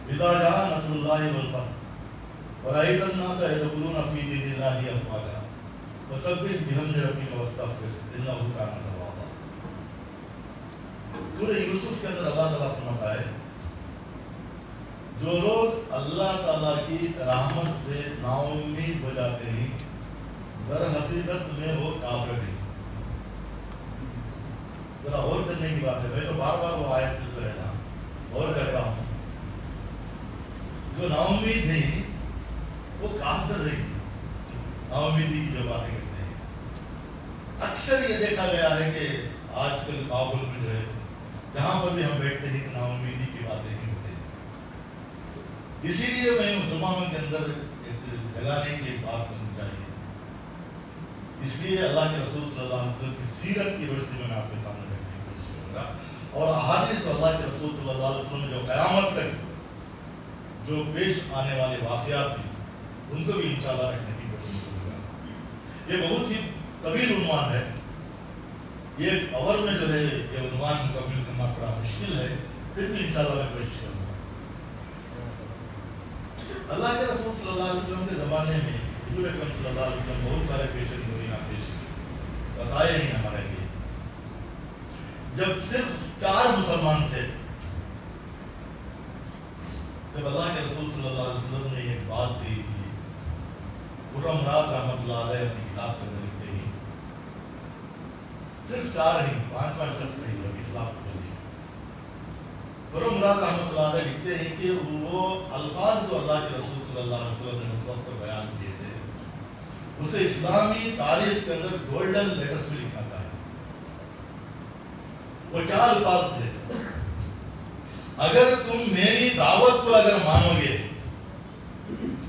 اذا جاء نصر اللہ والفتح ورأيت الناس يدخلون في دين الله افواجا فسبح بحمد ربك واستغفر انه كان توابا۔ سورہ یوسف کے اندر اللہ تعالیٰ فرماتا ہے جو لوگ اللہ تعالیٰ کی رحمت سے نا امید ہو جاتے ہیں در حقیقت میں وہ کافر ہیں۔ ذرا اور کرنے کی بات ہے، میں تو بار بار وہ آیت جو ہے نا اور کرتا ہوں، جو نا امید نہیں وہ کافر نہیں، نا امیدی کی جو باتیں کرتے ہیں۔ اکثر یہ دیکھا گیا ہے کہ آج کل ماحول میں جو ہے جہاں پر بھی ہم بیٹھتے ہیں کہ نا امیدی کی باتیں ہی ہوتے ہیں۔ اسی لیے میں مسلمانوں کے اندر ایک جگانے کی ایک بات کرنی چاہیے۔ اس لیے اللہ کے رسول صلی اللہ علیہ وسلم کی سیرت کی روشنی میں آپ کے سامنے رکھنے کی کوشش کروں گا، اور احادیث اللہ کے رسول صلی اللہ علیہ وسلم جو قیامت تک جو پیش آنے والے واقعات ہیں ان کو بھی انشاءاللہ رکھنے کی کوشش کروں گا۔ یہ بہت ہی طویل عنوان ہے، یہ اور میں جو ہے یہ عنوان مکمل کرنا تھوڑا مشکل ہے، پھر بھی انشاءاللہ میں کوشش کروں گا۔ اللہ کے رسول صلی اللہ علیہ وسلم کے زمانے میں حضور اکرم صلی اللہ علیہ وسلم بہت سارے پیشن گوئیاں پیش بتائے ہیں ہمارے لیے۔ جب صرف 4 مسلمان تھے جب اللہ کے رسول صلی اللہ علیہ وسلم نے یہ بات کہی تھی، خرم مراد رحمۃ اللہ علیہ اپنی کتاب کے اندر لکھتے ہیں صرف 4 ہی 5واں شخص نہیں ابھی اسلام کو لیے۔ خرم مراد رحمۃ اللہ علیہ لکھتے ہیں کہ وہ الفاظ جو اللہ کے رسول صلی اللہ علیہ وسلم نے اس وقت پر بیان کیے تھے اسے اسلامی تاریخ کے اندر گولڈن لیٹرز میں لکھا چاہیے۔ وہ کیا الفاظ تھے؟ اگر تم میری دعوت کو اگر مانو گے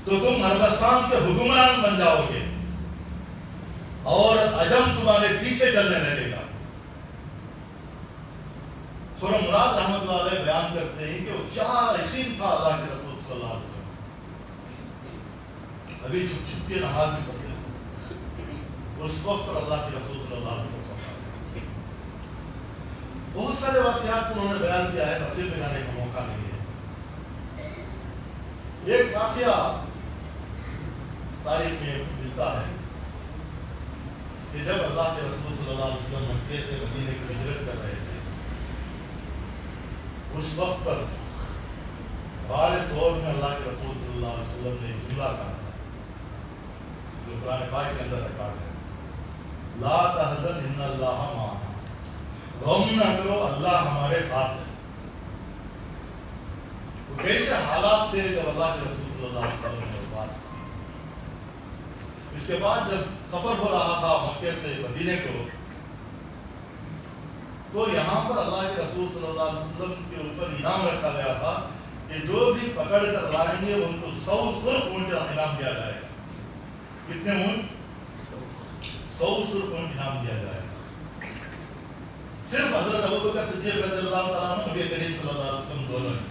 تو تم عربستان کے حکمران بن جاؤ گے اور عجم تمہارے پیچھے چلنے لگے گا۔ خرم مراد رحمۃ اللہ علیہ بیان کرتے ہیں کہ وہ کیا یقین تھا اللہ کے رسول صلی اللہ علیہ وسلم، ابھی چھپ چھپ کے نماز بھی پڑھتے تھے اس وقت پر اللہ کے رسول صلی اللہ علیہ وسلم۔ بہت سارے واقعات کو انہوں نے بیان کیا ہے، تفصیل میں جانے کا موقع نہیں ہے۔ ایک واقعہ تاریخ میں ملتا ہے کہ جب اللہ کے رسول صلی اللہ علیہ وسلم مکے سے مدینے کی ہجرت کر رہے تھے اس وقت پر غار ثور میں اللہ کے رسول صلی اللہ علیہ وسلم نے ایک جملہ کہا تھا جو قرآن پاک کے اندر ریکارڈ ہے، لا تحزن ان اللہ معنا، غم نہ کرو اللہ ہمارے ساتھ ہے۔ وہ کیسے حالات تھے جب اللہ کے رسول صلی اللہ علیہ وسلم نے بات کی۔ اس کے بعد جب سفر ہو رہا تھا مکے سے مدینے کو تو یہاں پر اللہ کے رسول صلی اللہ علیہ وسلم کے اوپر انعام رکھا گیا تھا کہ جو بھی پکڑ کر لائیں گے ان کو 100 سرخ اونٹ کا انعام دیا جائے گا۔ کتنے اونٹ؟ 100 سرخ اونٹ انعام دیا جائے گا۔ صرف حضرت ابوبکر صدیق رضی اللہ تعالیٰ عنہ نبی کریم صلی اللہ علیہ وسلم دونوں ہیں،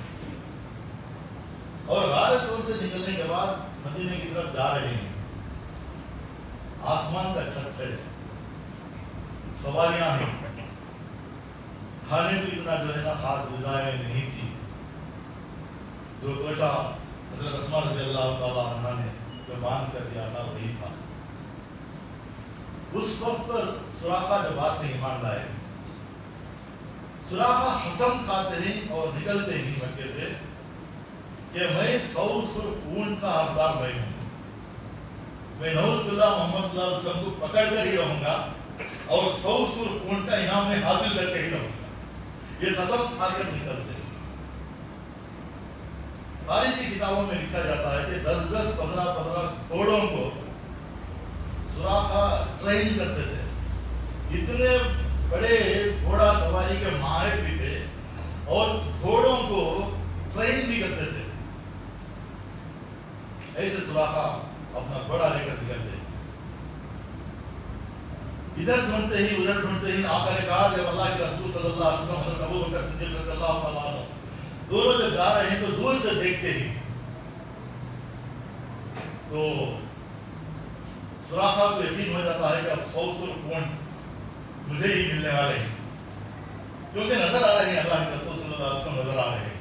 اور غار ثور سے نکلنے کے بعد مدینے کی طرف جا رہے ہیں۔ آسمان کا چھت ہے، سواریاں ہیں، کھانے کو اتنا جو ہے نا خاص غذائیں نہیں تھی، جو توشہ حضرت اسماء رضی اللہ تعالیٰ عنہ نے جو باندھ کر دیا تھا وہی تھا۔ اس وقت پر سراقہ جب بات نہیں مان لائے، سراقہ حسن کھاتے ہیں اور نکلتے ہی مکے سے کہ میں 100 سرخ اونٹ کا حقدار میں ہوں، میں نعوذ باللہ محمد صلی اللہ علیہ وسلم کو پکڑ کر ہی رہوں گا اور 100 سرخ اونٹ کا انعام میں حاصل کر کے ہی رہوں گا۔ یہ قسم کھا کر نکلتے ہیں۔ تاریخ کی کتابوں میں لکھا جاتا ہے کہ 10-10 15-15 گھوڑوں کو سراقہ ٹرین کرتے تھے، اتنے بڑے گھوڑا سواری کے ماہر بھی تھے اور گھوڑوں کو ٹرین بھی کرتے تھے۔ ایسے سراقہ اپنا گھوڑا لے کر نکلتے، ادھر ڈھونڈتے ہی ادھر ڈھونڈتے ہی آخر کار جب اللہ کے رسول صلی اللہ علیہ وسلم حضرت ابوبکر صدیق رضی اللہ تعالیٰ عنہ دونوں جب جا رہے ہیں تو دور سے دیکھتے ہی تو سراقہ کو یقین ہو جاتا ہے کہ اب 100 سرخ اونٹ مجھے ہی ملنے والے ہیں، کیونکہ نظر آ رہے ہیں اللہ کے رسول صلی اللہ علیہ وسلم نظر آ رہے ہیں۔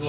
2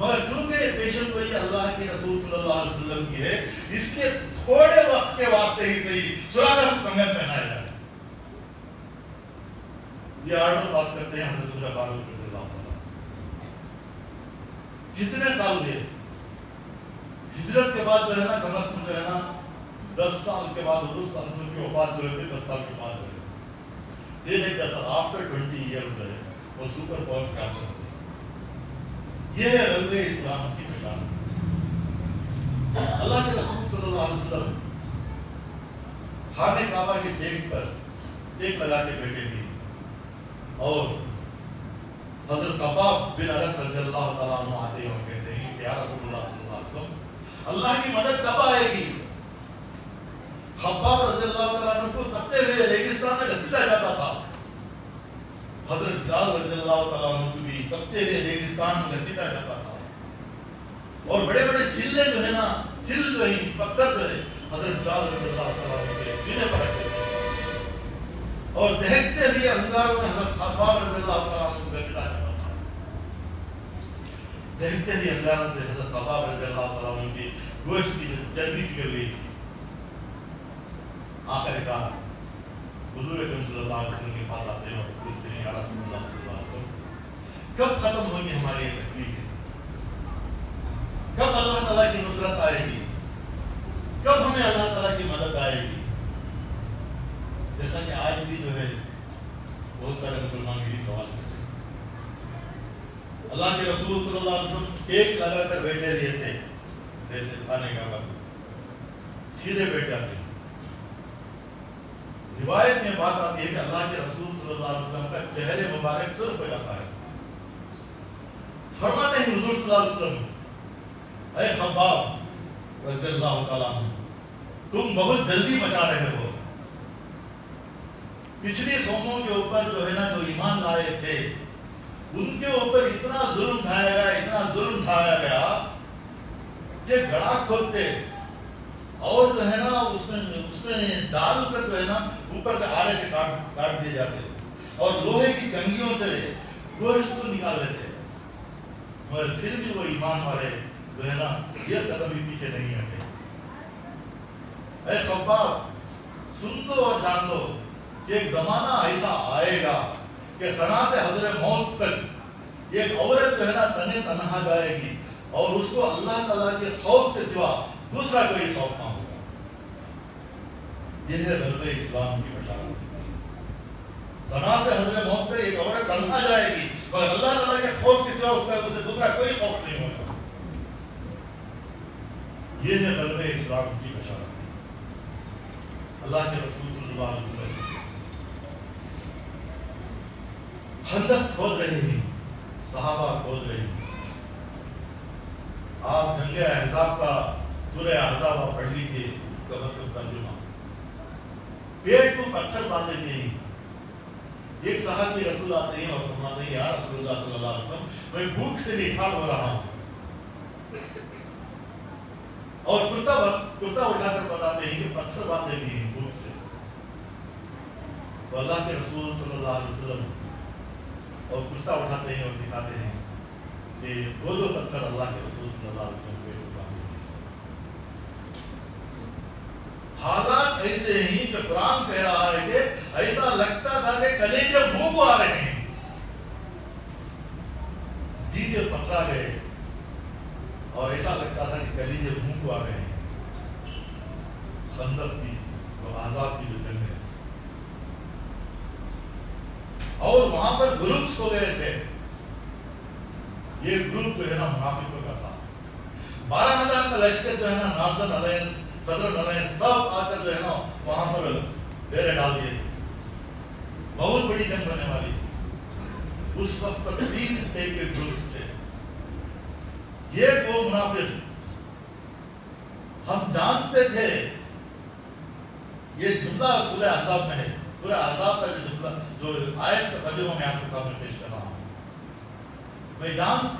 مگر چونکہ پیشن گوئی اللہ کے رسول صلی اللہ علیہ وسلم کی ہے، اس کے تھوڑے وقت کے واسطے ہی صحیح سراغا کو کنگن پہنایا جائے۔ یہ آرڈر پاس کرتے ہیں حضرت عمر فاروق رضی اللہ تعالیٰ۔ کتنے سال ہوئے ہجرت کے بعد جو ہے نا، کم از کم جو ہے نا 10 سال کے بعد حضور صلی اللہ علیہ وسلم کی وفات جو ہے 10 سال کے بعد ہوئے۔ یہ دیکھ 10 سال آفٹر 20 ایئرز جو ہے وہ سپر پاورز کیپٹن ہوتے ہیں۔ یہ ہے غلبہ اسلام کی بشارت۔ اللہ کے رسول صلی اللہ علیہ وسلم خانہ کعبہ کے ٹیک پر ٹیک لگا کے بیٹھے تھے، اور حضرت خباب بن عرت رضی اللہ تعالیٰ عنہ آتے ہیں اور کہتے ہیں کہ یا رسول اللہ صلی اللہ علیہ وسلم اللہ کی مدد کب آئے گی؟ خباب رضی اللہ تعالیٰ عنہ کو تپتے ہوئے ریگستان میں گھسیٹا جاتا تھا۔ حضرت بلال رضی اللہ تعالیٰ عنہ کو بھی تپتے ہوئے ریگستان میں گھسیٹا جاتا تھا، اور بڑے بڑے سلے جو ہے نا، سل جو ہیں پتھر جو ہے حضرت بلال رضی اللہ تعالیٰ عنہ کے سینے پر رکھتے تھے، اور دہکتے ہوئے انگاروں میں حضرت خباب رضی اللہ تعالیٰ عنہ کو گھسیٹا جاتا تھا۔ دہکتے ہوئے انگاروں سے حضرت خباب رضی اللہ تعالیٰ عنہ کی گوشت کی جو چربی نکل رہی تھی، آخر کار حضور اکرم صلی اللہ علیہ وسلم کے پاس آتے ہیں اور پوچھتے ہیں یا رسول اللہ صلی اللہ علیہ وسلم کب ختم ہوگی ہماری یہ تکلیفیں؟ کب اللہ تعالیٰ کی نصرت آئے گی؟ کب ہمیں اللہ تعالیٰ کی مدد آئے گی؟ جیسا کہ آج بھی جو ہے بہت سارے مسلمان یہی سوال کرتے ہیں۔ اللہ کے رسول صلی اللہ علیہ وسلم ایک لگا کر بیٹھے رہے تھے، جیسے کھانے کا وقت سیدھے بیٹھ جاتے ہیں۔ روایت میں بات آتی ہے کہ اللہ کے رسول صلی اللہ علیہ وسلم کا چہرے مبارک سرخ ہو جاتا ہے۔ فرماتے ہیں حضور صلی اللہ علیہ وسلم اے خباب رضی اللہ تعالیٰ عنہ، تم بہت جلدی مچا رہے ہو۔ پچھلی قوموں کے اوپر جو ہے نا جو ایمان لائے تھے ان کے اوپر اتنا ظلم ڈھایا گیا، اتنا ظلم ڈھایا گیا کہ گڑھا کھودتے اور جو ہے نا اس میں ڈال کر جو ہے نا اوپر سے آڑے سے کاٹ دیے جاتے، اور لوہے کی کنگھیوں سے گوشت کو نکال لیتے، مگر پھر بھی وہ ایمان والے جو ہے نا یہ قدم بھی پیچھے نہیں ہٹے۔ اے خباب سن لو اور جان لو کہ ایک زمانہ ایسا آئے گا کہ ثنا سے حضر موت تک ایک عورت جو ہے نا تنے تنہا جائے گی، اور اس کو اللہ تعالیٰ کے خوف کے سوا دوسرا کوئی خوف نہ ہوگا۔ یہ ہے غلبہ اسلام کی بشارت۔ ثنا سے حضر موت تک ایک عورت تنہا جائے گی، مگر اللہ تعالیٰ کے خوف کے سوا اسے دوسرا کوئی خوف نہیں ہوگا۔ یہ ہے غلبہ اسلام کی بشارت۔ اللہ کے رسول صلی اللہ علیہ وسلم خندق کھود رہے ہیں، صحابہ کھود رہے ہیں۔ آپ جنگ احزاب کا سورہ احزاب آپ پڑھ لیجیے، کم از کم ترجمہ۔ پیٹ کو پتھر باندھے نہیں۔ ایک صحابی رسول آتے ہیں اور فرماتے ہیں یا رسول اللہ صلی اللہ علیہ وسلم میں بھوک سے نٹھار ہو رہا ہوں، اور کرتا اٹھا کر بتاتے ہیں کہ پتھر باندھے بھی ہیں بھوک سے۔ تو اللہ کے رسول صلی اللہ علیہ وسلم اور کرتا اٹھاتے ہیں اور دکھاتے ہیں کہ دو پتھر اللہ کے رسول صلی اللہ علیہ وسلم پیٹ کو باندھے۔ حالات ایسے ہی کہ قرآن کہہ رہا ہے کہ ایسا لگتا تھا کہ کلیجے منہ کو آ رہے ہیں، جیتے پتھرا گئے، اور ایسا لگتا تھا کہ کلیجے منہ کو آ رہے ہیں۔ خندق کی اور احزاب کی جو جنگ ہے، اور وہاں پر گروپس ہو گئے تھے۔ یہ گروپ جو ہے نا منافقوں کا تھا۔ 12,000 کا لشکر جو ہے نا ناردرن الائنس، صدرن الائنس سب آ کر جو ہے نا وہاں پر ڈیرے ڈال دیے تھے۔ بہت بڑی جنگ ہونے والی تھی۔ اس وقت پر 3 ٹائپ کے گروپس تھے۔ یہ وہ منافق، ہم جانتے تھے، یہ جملہ سورہ احزاب میں ہے، سورہ احزاب کا جو جملہ جو آیت کا ترجمہ میں آپ کے سامنے پیش کر رہا ہوں۔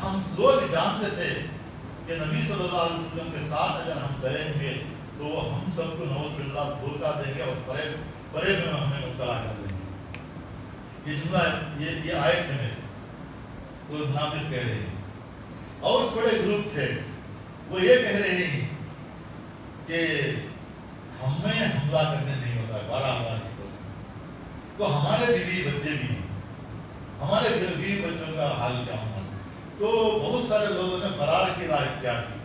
ہم لوگ جانتے تھے کہ نبی صلی اللہ علیہ وسلم کے ساتھ اگر ہم چلیں گے تو وہ ہم سب کو نعوذ باللہ دھوکہ دیں گے اور فریب میں ہمیں مبتلا کر دیں گے۔ یہ جملہ یہ آیت میں ہے۔ تو منافق کہہ رہے ہیں اور تھوڑے گروپ تھے وہ یہ کہہ رہے ہیں کہ ہمیں حملہ کرنے نہیں ہوتا 12,000 کی فوج تو ہمارے بیوی بچے بھی ہیں، ہمارے بیوی بچوں کا حال کیا ہونا. تو بہت سارے لوگوں نے فرار کی راہ اختیار کی.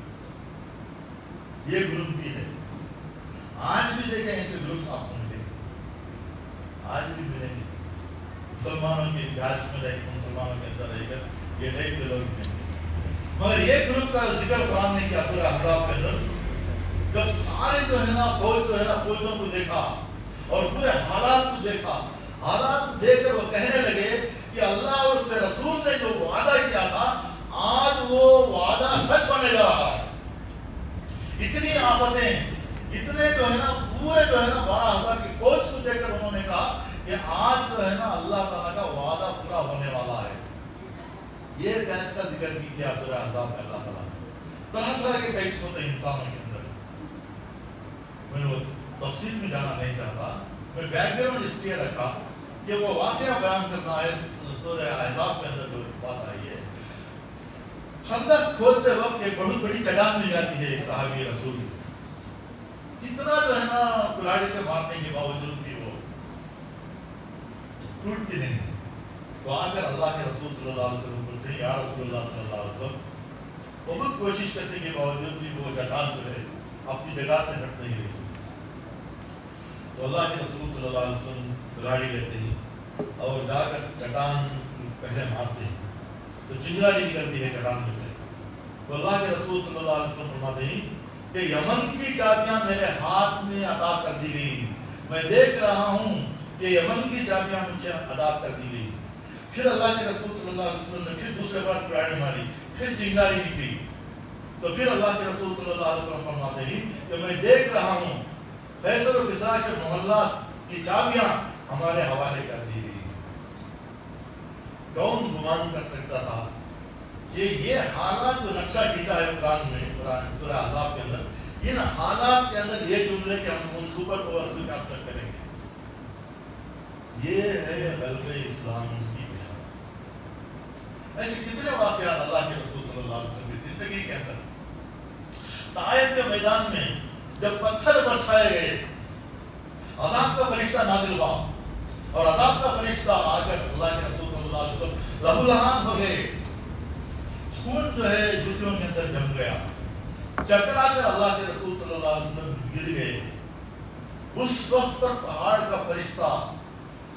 یہ گروپ بھی ہے. آج بھی دیکھیں ایسے گروپس آپ کو ملیں گے، آج بھی ملیں گے. مسلمانوں کی فیاض میں رہ کر، مسلمانوں کے اندر رہ کر یہ ٹائپ کے لوگ ملیں گے. مگر یہ گروپ کا ذکر قرآن نے کیا سورہ احزاب کے اندر، جب سارے جو ہے نا فوج جو ہے نا فوجوں کو دیکھا اور پورے حالات کو دیکھا، حالات دیکھ کر وہ کہنے لگے کہ اللہ اور اس کے رسول نے جو وعدہ کیا تھا آج وہ وعدہ سچ ہونے جا رہا ہے. اتنی آفتیں، اتنے جو ہے نا پورے جو ہے نا 12,000 کی فوج کو دیکھ کر انہوں نے کہا کہ آج جو ہے نا اللہ تعالیٰ کا وعدہ پورا ہونے والا ہے. یہ گیس کا ذکر بھی کیا سورہ احزاب میں اللہ تعالیٰ نے. طرح طرح کے ٹائپس ہوتے ہیں انسانوں کے اندر. میں وہ تفصیل میں جانا نہیں چاہتا، میں بیک گراؤنڈ اس لیے رکھا کہ وہ واقعہ بیان کرنا ہے. سورہ احزاب کے اندر جو بات آئی ہے، خندق کھودتے وقت ایک بہت بڑی چٹان مل جاتی ہے ایک صحابی رسول. جتنا جو ہے نا کلاڑی سے مارنے کے باوجود بھی وہ ٹوٹتی نہیں. تو آ کر اللہ کے رسول صلی اللہ علیہ وسلم بولتے ہیں یا رسول اللہ صلی اللہ علیہ وسلم، بہت کوشش کرنے کے باوجود بھی وہ چٹان جو ہے اپنی جگہ سے ہٹ نہیں رہی. تو اللہ کے رسول صلی اللہ علیہ وسلم کلاڑی لیتے ہیں اور جا کر چٹان پہلے مارتے ہیں تو چنگاڑی نکلتی ہے چٹان میں سے. تو اللہ کے رسول صلی اللہ علیہ وسلم فرماتے ہیں کہ یمن کی چابیاں میرے ہاتھ میں عطا کر دی گئی، میں دیکھ رہا ہوں کہ یمن کی چابیاں مجھے عطا کر دی گئی. پھر اللہ کے رسول صلی اللہ علیہ وسلم نے پھر دوسرے بار کلاڑی ماری، پھر چنگاری نکلی. تو پھر اللہ کے رسول صلی اللہ علیہ وسلم فرماتے ہیں کہ میں دیکھ رہا ہوں قیصر و کسریٰ کے محلات کی چابیاں ہمارے حوالے کر دی گئی. کون گمان کر سکتا تھا کہ یہ حالات جو نقشہ کھینچا ہے قرآن میں، قرآن سورہ احزاب کے اندر، ان حالات کے اندر یہ جملے کہ ہم ان سپر پاورز کا کیپچر کریں گے. یہ ہے غلبہ اسلام کی بشارت. ایسے کتنے واقعات اللہ کے رسول صلی اللہ علیہ وسلم کی زندگی کے اندر. طائف کے میدان میں جب پتھر برسائے گئے، عذاب کا فرشتہ نازل ہوا اور عذاب کا فرشتہ آ کر اللہ کے رسول صلی اللہ علیہ وسلم لہولہان ہو گئے. خون جو ہے جوتیوں کے اندر جم گیا، چکرا کر اللہ کے رسول صلی اللہ علیہ وسلم گر گئے. اس وقت پر پہاڑ کا فرشتہ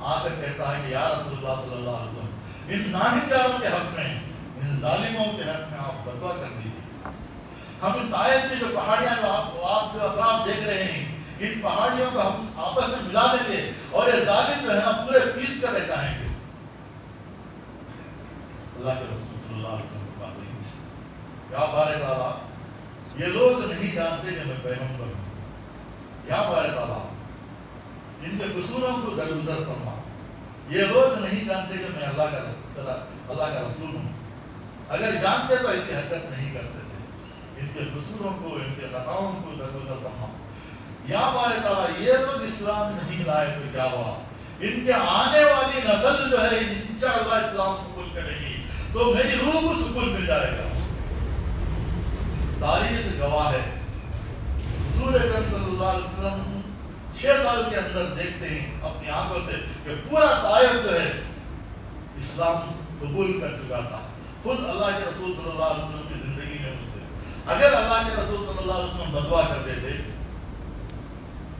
آ کر کہتا ہے کہ یا رسول اللہ صلی اللہ علیہ وسلم، ان ناہنجاروں کے حق میں، ان ظالموں کے حق میں آپ بدعا کر دیجیے. ہم ان طائف کی جو پہاڑیاں جو آپ جو اطراف دیکھ رہے ہیں، ان پہاڑیوں کو ہم آپس میں ملا دیں گے اور یہ ظالم جو ہے نا پورے پیس کر رہ جائیں گے. اللہ کے رسول صلی اللہ علیہ وسلم فرماتے ہیں یا بارے تعالیٰ، یہ لوگ نہیں جانتے کہ میں پیغمبر ہوں. یا بارے تعالیٰ، ان کے قصوروں کو درگزر فرما. یہ لوگ نہیں جانتے کہ میں اللہ کا رسول ہوں. اگر جانتے تو ایسی حرکت نہیں کرتے تھے. ان کے قصوروں کو، ان کے خطاؤں کو درگزر فرما. یا بارے تعالیٰ، یہ لوگ اسلام نہیں لائے تو کیا ہوا؟ ان کے آنے والی نسل جو ہے انشاءاللہ اسلام قبول کرے گی تو میری روح کو سکون مل جائے گا. تاریخ گواہ ہے، حضور اکرم صلی اللہ علیہ وسلم 6 سال کے اندر دیکھتے ہیں اپنی آنکھوں سے کہ پورا طائف جو ہے اسلام قبول کر چکا تھا. خود اللہ کے رسول صلی اللہ علیہ وسلم کی زندگی میں ہوتے. اگر اللہ کے رسول صلی اللہ علیہ وسلم بدعا کرتے تھے،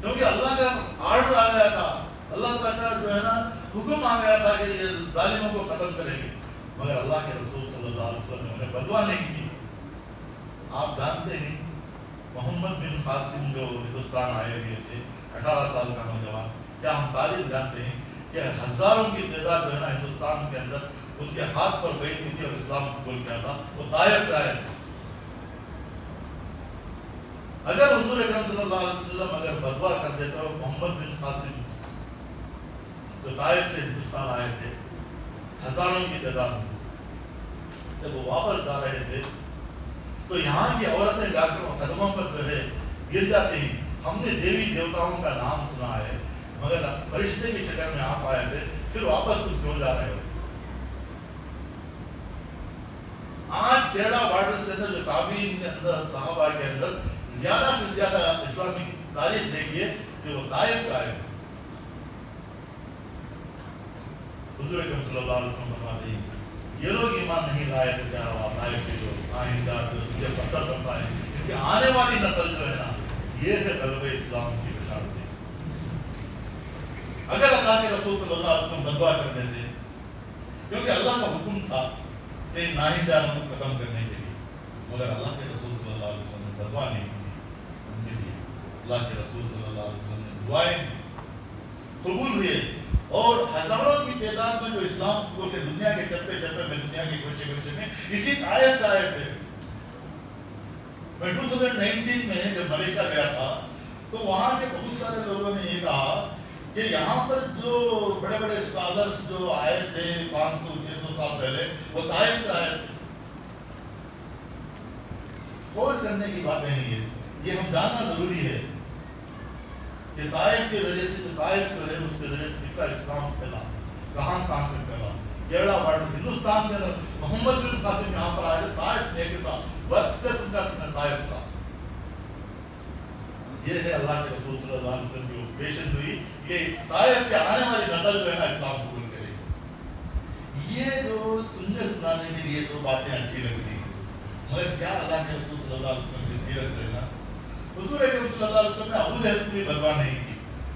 کیونکہ اللہ کا آرڈر آ گیا تھا، اللہ تعالیٰ کا جو ہے نا حکم آ گیا تھا کہ یہ ظالموں کو ختم کریں گے، مگر اللہ کے رسول صلی اللہ علیہ وسلم نے انہیں بدعا نہیں کی. آپ جانتے ہیں محمد بن قاسم جو ہندوستان آئے ہوئے تھے، 18 سال کا نوجوان، کیا ہم تاریخ جانتے ہیں کہ ہزاروں کی تعداد جو ہے نا ہندوستان کے اندر ان کے ہاتھ پر بیٹھ کی تھی اور اسلام قبول کیا تھا. وہ طائف سے آئے تھے. اگر حضور اکرم صلی اللہ علیہ وسلم اگر بدعا کر دیتا ہو، محمد بن قاسم جو طائف سے ہندوستان آئے تھے ہزاروں کی تعداد میں، جب وہ واپس جا رہے تھے تو یہاں کی عورتیں جا کر قدموں پر جو ہے گر جاتی ہیں. ہم نے دیوی دیوتاؤں کا نام سنا ہے مگر فرشتے کی شکل میں آپ آئے تھے، پھر واپس تم کیوں جا رہے ہو؟ آج کیرلا بارڈر سے اندر جو تابعین کے اندر صحابہ کے اندر زیادہ سے زیادہ اسلامی تاریخ دیکھیے کہ وہ طائف سے آئے. حضور اکرم صلی اللہ علیہ وسلم فرماتے ہیں یہ لوگ ایمان نہیں لائے تو کیا ہوا طائف کے جو آئندہ جو مجھے پتھر برسائے کیونکہ آنے والی نسل جو ہے نا یہ ہے غلبہ اسلام کی بشارت. اگر اللہ کے رسول صلی اللہ علیہ وسلم بدوا کر دیتے کیونکہ اللہ کا حکم تھا کہ ناہنجانوں کو ختم کرنے کے لیے مگر اللہ کے رسول صلی اللہ علیہ وسلم نے بدوا نہیں کی. ان کے لیے اللہ کے رسول صلی اللہ علیہ وسلم نے دعائیں قبول ہوئے اور ہزاروں کی تعداد میں جو اسلام کو کہ دنیا کے چپے چپے میں دنیا کے کوچے کوچے میں اسی طائف سے آئے تھے. میں 2019 میں جب ملیشیا گیا تھا تو وہاں کے بہت سارے لوگوں نے یہ کہا کہ یہاں پر جو بڑے بڑے اسکالرس جو آئے تھے 500-600 سال پہلے وہ طائف سے آئے تھے. غور کرنے کی باتیں ہیں یہ ہم جاننا ضروری ہے کہ طائف کے ذریعے سے جو طائف جو ہے اس کے ذریعے سے کتنا اسلام پھیلا کہاں تک پھیلا. کیرلا بارڈر ہندوستان کے اندر محمد بن قاسم یہاں پر آئے تھے. طائف ایک تھا برتھ پلیس ان کا طائف تھا. یہ ہے اللہ کے رسول صلی اللہ علیہ وسلم کی اوکیشن ہوئی یہ طائف کے آنے والی نسل جو ہے نا اسلام قبول کرے. یہ جو سننے سنانے کے لیے تو باتیں اچھی لگتی ہیں مگر کیا اللہ کے رسول صلی اللہ علیہ وسلم کی سیرت رہنا. حضور اکرم صلی اللہ علیہ وسلم نے ابو جہل کی بروا نہیں کی.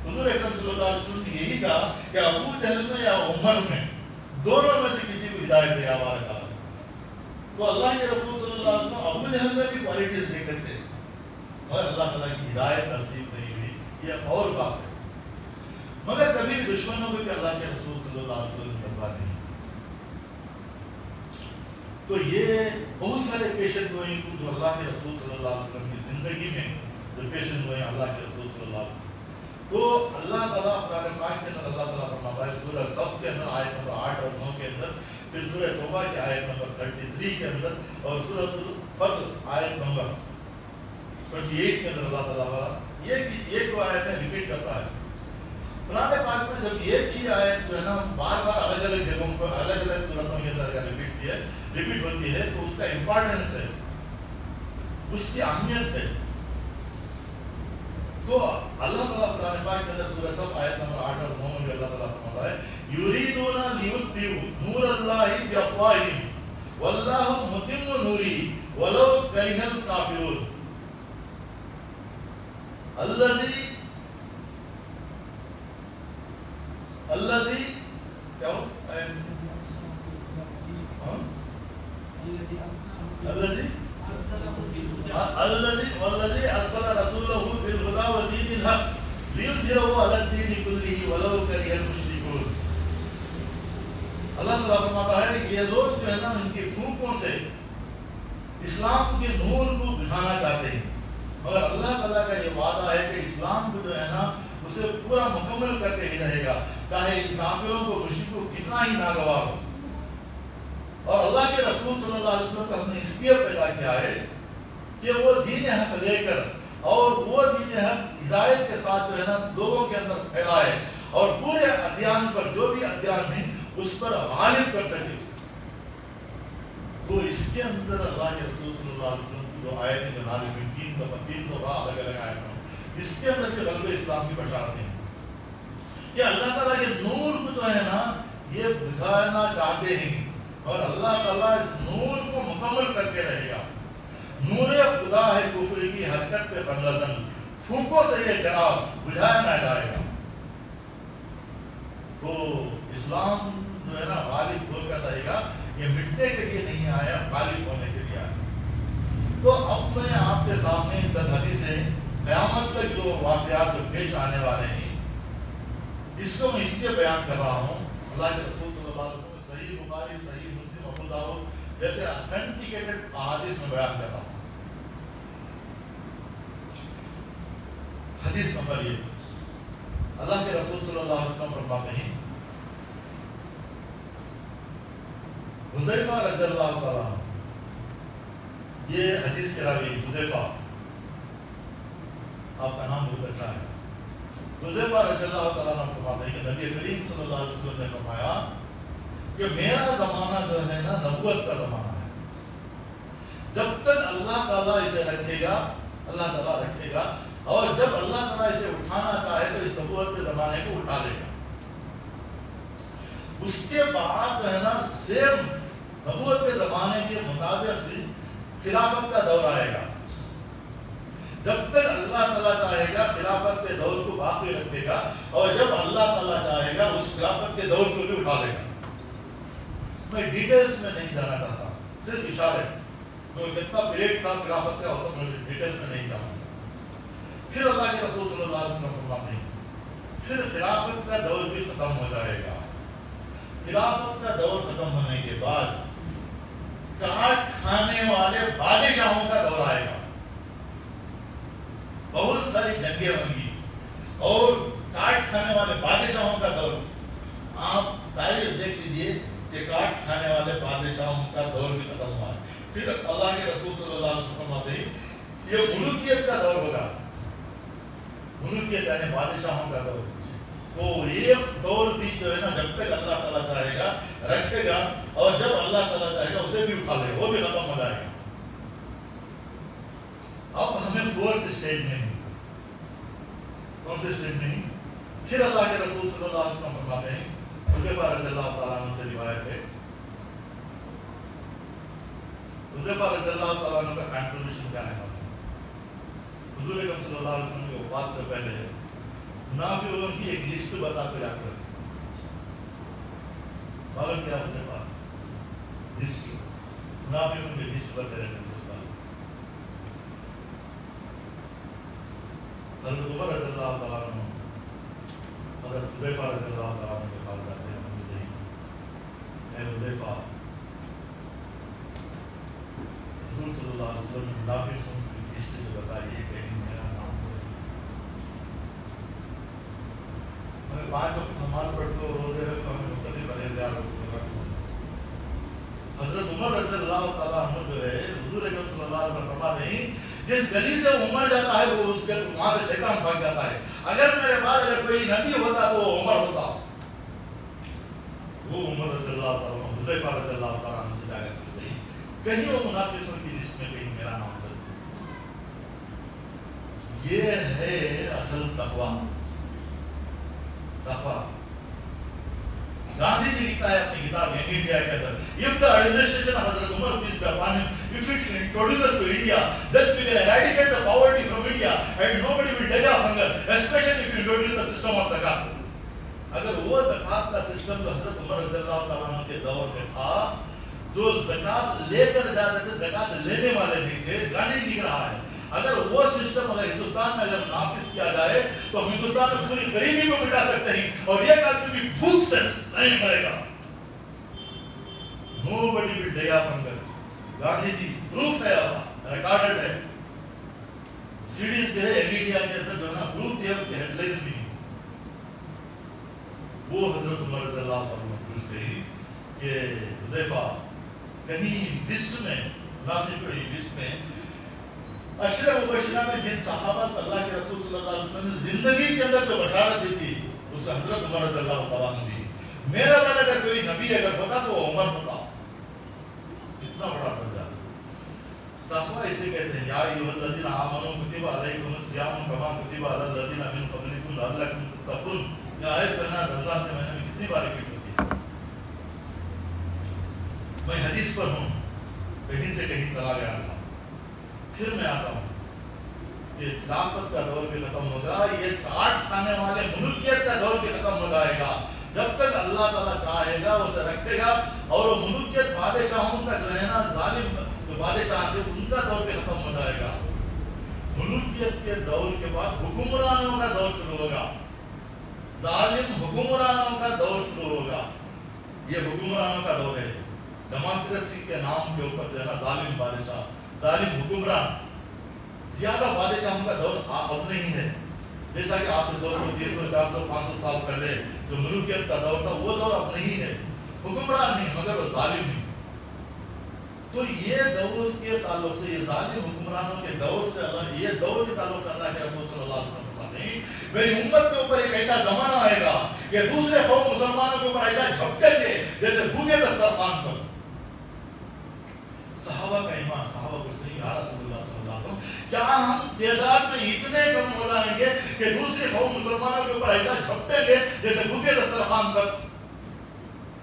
حضور اکرم صلی اللہ علیہ وسلم نے یہی کہا کہ ابو جہل میں یا عمر میں دونوں میں سے کسی کو ہدایت دے ہمارا کہا. تو اللہ کے رسول صلی اللہ علیہ وسلم ابو جہل میں بھی کوالٹیز دیکھتے تھے مگر اللہ تعالیٰ کی ہدایت نصیب نہیں ہوئی یہ اور بات ہے. مگر کبھی بھی دشمنوں کو بھی اللہ کے رسول صلی اللہ علیہ وسلم کی بروا نہیں. تو یہ بہت سارے پیشن گوئی جو اللہ کے رسول صلی اللہ علیہ وسلم کی زندگی میں جو پیشن گوئی اللہ کے رسول صلی اللہ علیہ وسلم تو اللہ تعالیٰ قرآن پاک کے اندر اللہ تعالیٰ فرماتا ہے سورہ صف کے اندر آیت نمبر 8 اور 9 کے اندر پھر سورہ توبہ کی آیت نمبر 33 کے اندر اور سورۃ الفتح آیت نمبر 28 کے اندر اللہ تعالیٰ یہ دو آیتیں ریپیٹ کرتا ہے. قرآن پاک میں جب ایک ہی آیت جو ہے نا بار بار الگ الگ جگہوں پر الگ الگ صورتوں کے اندر ریپیٹ ہوتی ہے تو اس کا امپورٹنس ہے اس کی اہمیت ہے. تو اللہ تعالیٰ قرآن پاک کے اندر سورہ صف آیت نمبر 8 اور 9 میں اللہ تعالیٰ فرماتا ہے یریدون لیطفئوا نور اللہ بافواہہم واللہ متم نورہ ولو کرہ الکافرون. الذی کیا ہو الذي ارسل رسوله بالهدى ودين الحق ليظهره على الدين كله ولو كره المشركون. اللہ تعالیٰ فرماتا ہے کہ یہ لوگ جو ہے نا ان کی پھونکوں سے اسلام کے نور کو بجھانا چاہتے ہیں مگر اللہ تعالیٰ کا یہ وعدہ ہے کہ اسلام کو جو ہے نا اسے پورا مکمل کر کے ہی رہے گا چاہے کافروں کو مشرکوں کتنا ہی ناگوار ہو. اور اللہ کے رسول صلی اللہ علیہ وسلم کا ہم نے اس لیے پیدا کیا ہے کہ وہ دین حق لے کر اور وہ دین حق ہدایت کے ساتھ جو ہے نا لوگوں کے اندر پھیلائے اور پورے ادیان پر جو بھی ادیان ہیں اس پر غالب کر سکے. تو اس کے اندر اللہ کے رسول صلی اللہ علیہ وسلم کی جو آیتیں جو نازل ہوئی تین دفعہ الگ الگ آیتیں اس کے اندر بھی غلبہ اسلام کی بشارتیں ہیں کہ اللہ تعالیٰ کے نور کو جو ہے نا یہ بجھانا چاہتے ہیں اور اللہ تعالیٰ اس نور کو مکمل کر کے رہے گا. نور خدا ہے کفر کی حرکت پہ بندن پھونکوں سے یہ چراغ بجھایا نہ جائے گا. تو اسلام جو ہے نا غالب ہو کر رہے گا یہ مٹنے کے لیے نہیں آیا غالب ہونے کے لیے آیا. تو اب میں آپ کے سامنے چند حدیثیں قیامت تک جو واقعات جو پیش آنے والے ہیں اس کو میں اس لیے بیان کر رہا ہوں. اللہ کے رسول صلی اللہ علیہ وسلم صحیح بخاری صحیح مسلم ابو داؤد جیسے اتھینٹیکیٹڈ احادیث میں بیان کر رہا ہوں. حدیث نمبر یہ اللہ کے رسول صلی اللہ علیہ وسلم فرماتے ہیں حذیفہ رضی اللہ تعالیٰ یہ حدیث کے راوی حذیفہ آپ کا نام بہت اچھا ہے. حذیفہ رضی اللہ تعالیٰ عنہ فرماتے ہیں کہ نبی کریم صلی اللہ علیہ وسلم نے فرمایا کہ میرا زمانہ جو ہے نا نبوت کا زمانہ ہے تعالیٰ اسے رکھے گا، اللہ تعالیٰ رکھے گا، اور جب اللہ تعالیٰ اسے اٹھانا چاہے تو اس نبوت کے زمانے کو اٹھا لے گا۔ اس کے بعد جو ہے نا سیم نبوت کے زمانے کے مطابق خلافت کا دور آئے گا۔ جب تک اللہ تعالیٰ چاہے گا خلافت کے دور کو باقی رکھے گا، اور جب اللہ تعالیٰ چاہے گا اس خلافت کے دور کو بھی اٹھا لے گا۔ میں ڈیٹیلز میں نہیں جانا چاہتا، صرف اشارے تو کتنا پیریڈ تھا خلافت کا اور سب ڈیٹیلز میں نہیں جانا۔ پھر اللہ کے رسول صلی اللہ علیہ وسلم فرماتے ہیں پھر خلافت کا دور بھی ختم ہو جائے گا۔ خلافت کا دور ختم ہونے کے بعد کاٹ کھانے والے بادشاہوں کا دور آئے گا۔ بہت ساری جنگیں ہوں گی اور کاٹ کھانے والے بادشاہوں کا دور۔ آپ تاریخ دیکھ لیجئے کہ کاٹ کھانے والے بادشاہوں کا دور بھی ختم ہوا ہے۔ پھر اللہ کے رسول صلی اللہ علیہ وسلم فرماتے ہیں یہ ملوکیت کا دور ہوگا، ملوکیت یعنی بادشاہوں کا دور۔ تو یہ دور بھی جو ہے نا جب تک اللہ تعالیٰ چاہے گا رکھے گا، اور جب اللہ تعالیٰ چاہے گا اسے بھی اٹھا لے گا، وہ بھی ختم ہو جائے گا۔ اب ہمیں فورتھ اسٹیج میں نہیں، کون سے اسٹیج میں نہیں؟ پھر اللہ کے رسول صلی اللہ علیہ وسلم فرماتے ہیں، حذیفہ رضی اللہ تعالیٰ عنہ سے روایت ہے، حذیفہ رضی اللہ تعالیٰ عنہ کا کنٹریبیوشن کیا ہے؟ حضور اکرم صلی اللہ علیہ وسلم کی وفات سے پہلے منافقوں کی ایک لسٹ بتا کر آپ رکھیں۔ معلوم کیا حذیفہ؟ لسٹ، منافقوں کی لسٹ بتا رہے ہیں۔ حضرت عمر رضی اللہ تعالیٰ عنہ حضرت حذیفہ رضی اللہ تعالیٰ عنہ کے پاس جاتے ہیں، اے حذیفہ، حضور صلی اللہ علیہ وسلم نے منافقوں کی لسٹ جو بتائیے کہیں میرا نام تو ہمیں 5 وقت نماز پڑھ کو روزے رکھو، ہمیں مختلف پرہیزگار لوگوں کے پاس۔ حضرت عمر رضی اللہ تعالیٰ عنہ جو ہے حضور اکرم صلی اللہ علیہ وسلم فرماتے ہیں جس گلی سے عمر جاتا ہے وہ اس کے وہاں سے شیطان بھاگ جاتا ہے۔ اگر میرے بعد اگر کوئی نبی ہوتا تو وہ عمر ہوتا۔ وہ عمر رضی اللہ تعالیٰ عنہ حذیفہ رضی اللہ تعالیٰ عنہ سے جا کر پوچھتے ہیں کہیں وہ منافقوں کی لسٹ میں کہیں میرا نام تھا۔ یہ ہے اصل تقویٰ۔ تقویٰ گاندھی جی لکھتا ہے اپنی کتاب ینگ انڈیا کے اندر، if the administration of Hazrat Umar peace be upon him, if it introduces to India, then we will eradicate the poverty from India and nobody will die of hunger, especially if you introduce the system of zakat. اگر وہ زکات کا system جو حضرت عمر رضی اللہ تعالیٰ عنہ کے دور میں تھا، جو زکات لے کر جاتے تھے زکات لینے والے نہیں تھے، گاندھی لکھ رہا ہے اگر وہ سسٹم اگر ہندوستان میں اگر نافذ کیا جائے تو ہم ہندوستان میں پوری غریبی کو مٹا سکتے ہیں اور ایک آدمی بھی بھوک سے نہیں مرے گا۔ Nobody will die of hunger. Gandhi ji proof ہے، ریکارڈڈ ہے، سیڈیز پہ ہے، میڈیا کے اندر جو ہے نا پروف ہے، اس کے ہیڈ لائن بھی۔ وہ حضرت عمر رضی اللہ عنہ پوچھتے ہیں کہ حذیفہ کہیں لسٹ میں منافقوں کی لسٹ میں عشرہ مبشرہ میں جن صحابہ کو اللہ کے رسول صلی اللہ علیہ وسلم نے زندگی کے اندر جو بشارت دی تھی اس کا حضرت عمر رضی اللہ تعالیٰ عنہ بھی، میرا بعد اگر کوئی نبی اگر ہوتا تو وہ عمر ہوتا۔ اتنا بڑا درجہ۔ تقویٰ اسے کہتے ہیں، یا ایھا الذین آمنوا کتب علیکم الصیام کما کتب علی الذین من قبلکم لعلکم تتقون۔ یہ آیت جو ہے نا رمضان کے مہینے میں کتنی بار ریپیٹ ہوتی ہے؟ میں حدیث پر ہوں، کہیں سے کہیں چلا گیا تھا، پھر میں آتا ہوں کہ خلافت کا دور بھی ختم ہوگا، یہ کاٹ کھانے والے ملوکیت کا دور بھی ختم ہو جائے گا۔ جب تک اللہ تعالیٰ چاہے گا اسے رکھے گا، اور وہ ملوکیت بادشاہوں کا جو ہے نا ظالم جو بادشاہ تھے ان کا دور بھی ختم ہو جائے گا۔ ملوکیت کے دور کے بعد حکمرانوں کا دور شروع ہوگا، ظالم حکمرانوں کا دور شروع ہوگا۔ یہ حکمرانوں کا دور ہے، ڈیموکریسی کے نام کے اوپر جو ہے نا ظالم بادشاہ، ظالم حکمران، زیادہ بادشاہوں کا دور اب نہیں ہے، جیسا کہ آج سے 200 300 400 500 سال پہلے جو ملوکیت کا دور تھا وہ دور اب نہیں ہے، حکمران نہیں مگر وہ ظالم نہیں۔ تو یہ دور کے تعلق سے، یہ ظالم حکمرانوں کے دور سے اللہ، یہ دور کے تعلق سے اللہ کے رسول صلی اللہ علیہ وسلم نہیں، میری امت کے اوپر ایک ایسا زمانہ آئے گا کہ دوسرے قوم مسلمانوں کے اوپر ایسا جھپٹیں گے جیسے بھوکے دسترخوان پر۔ صحابہ کا ایمان، صحابہ کچھ نہیں، یا رسول اللہ صلی اللہ وسلم کیا ہم تعداد میں اتنے کم ہو جائیں گے کہ دوسری قوم مسلمانوں کے اوپر ایسا جھپٹیں گے جیسے بھوکے دسترخوان پر؟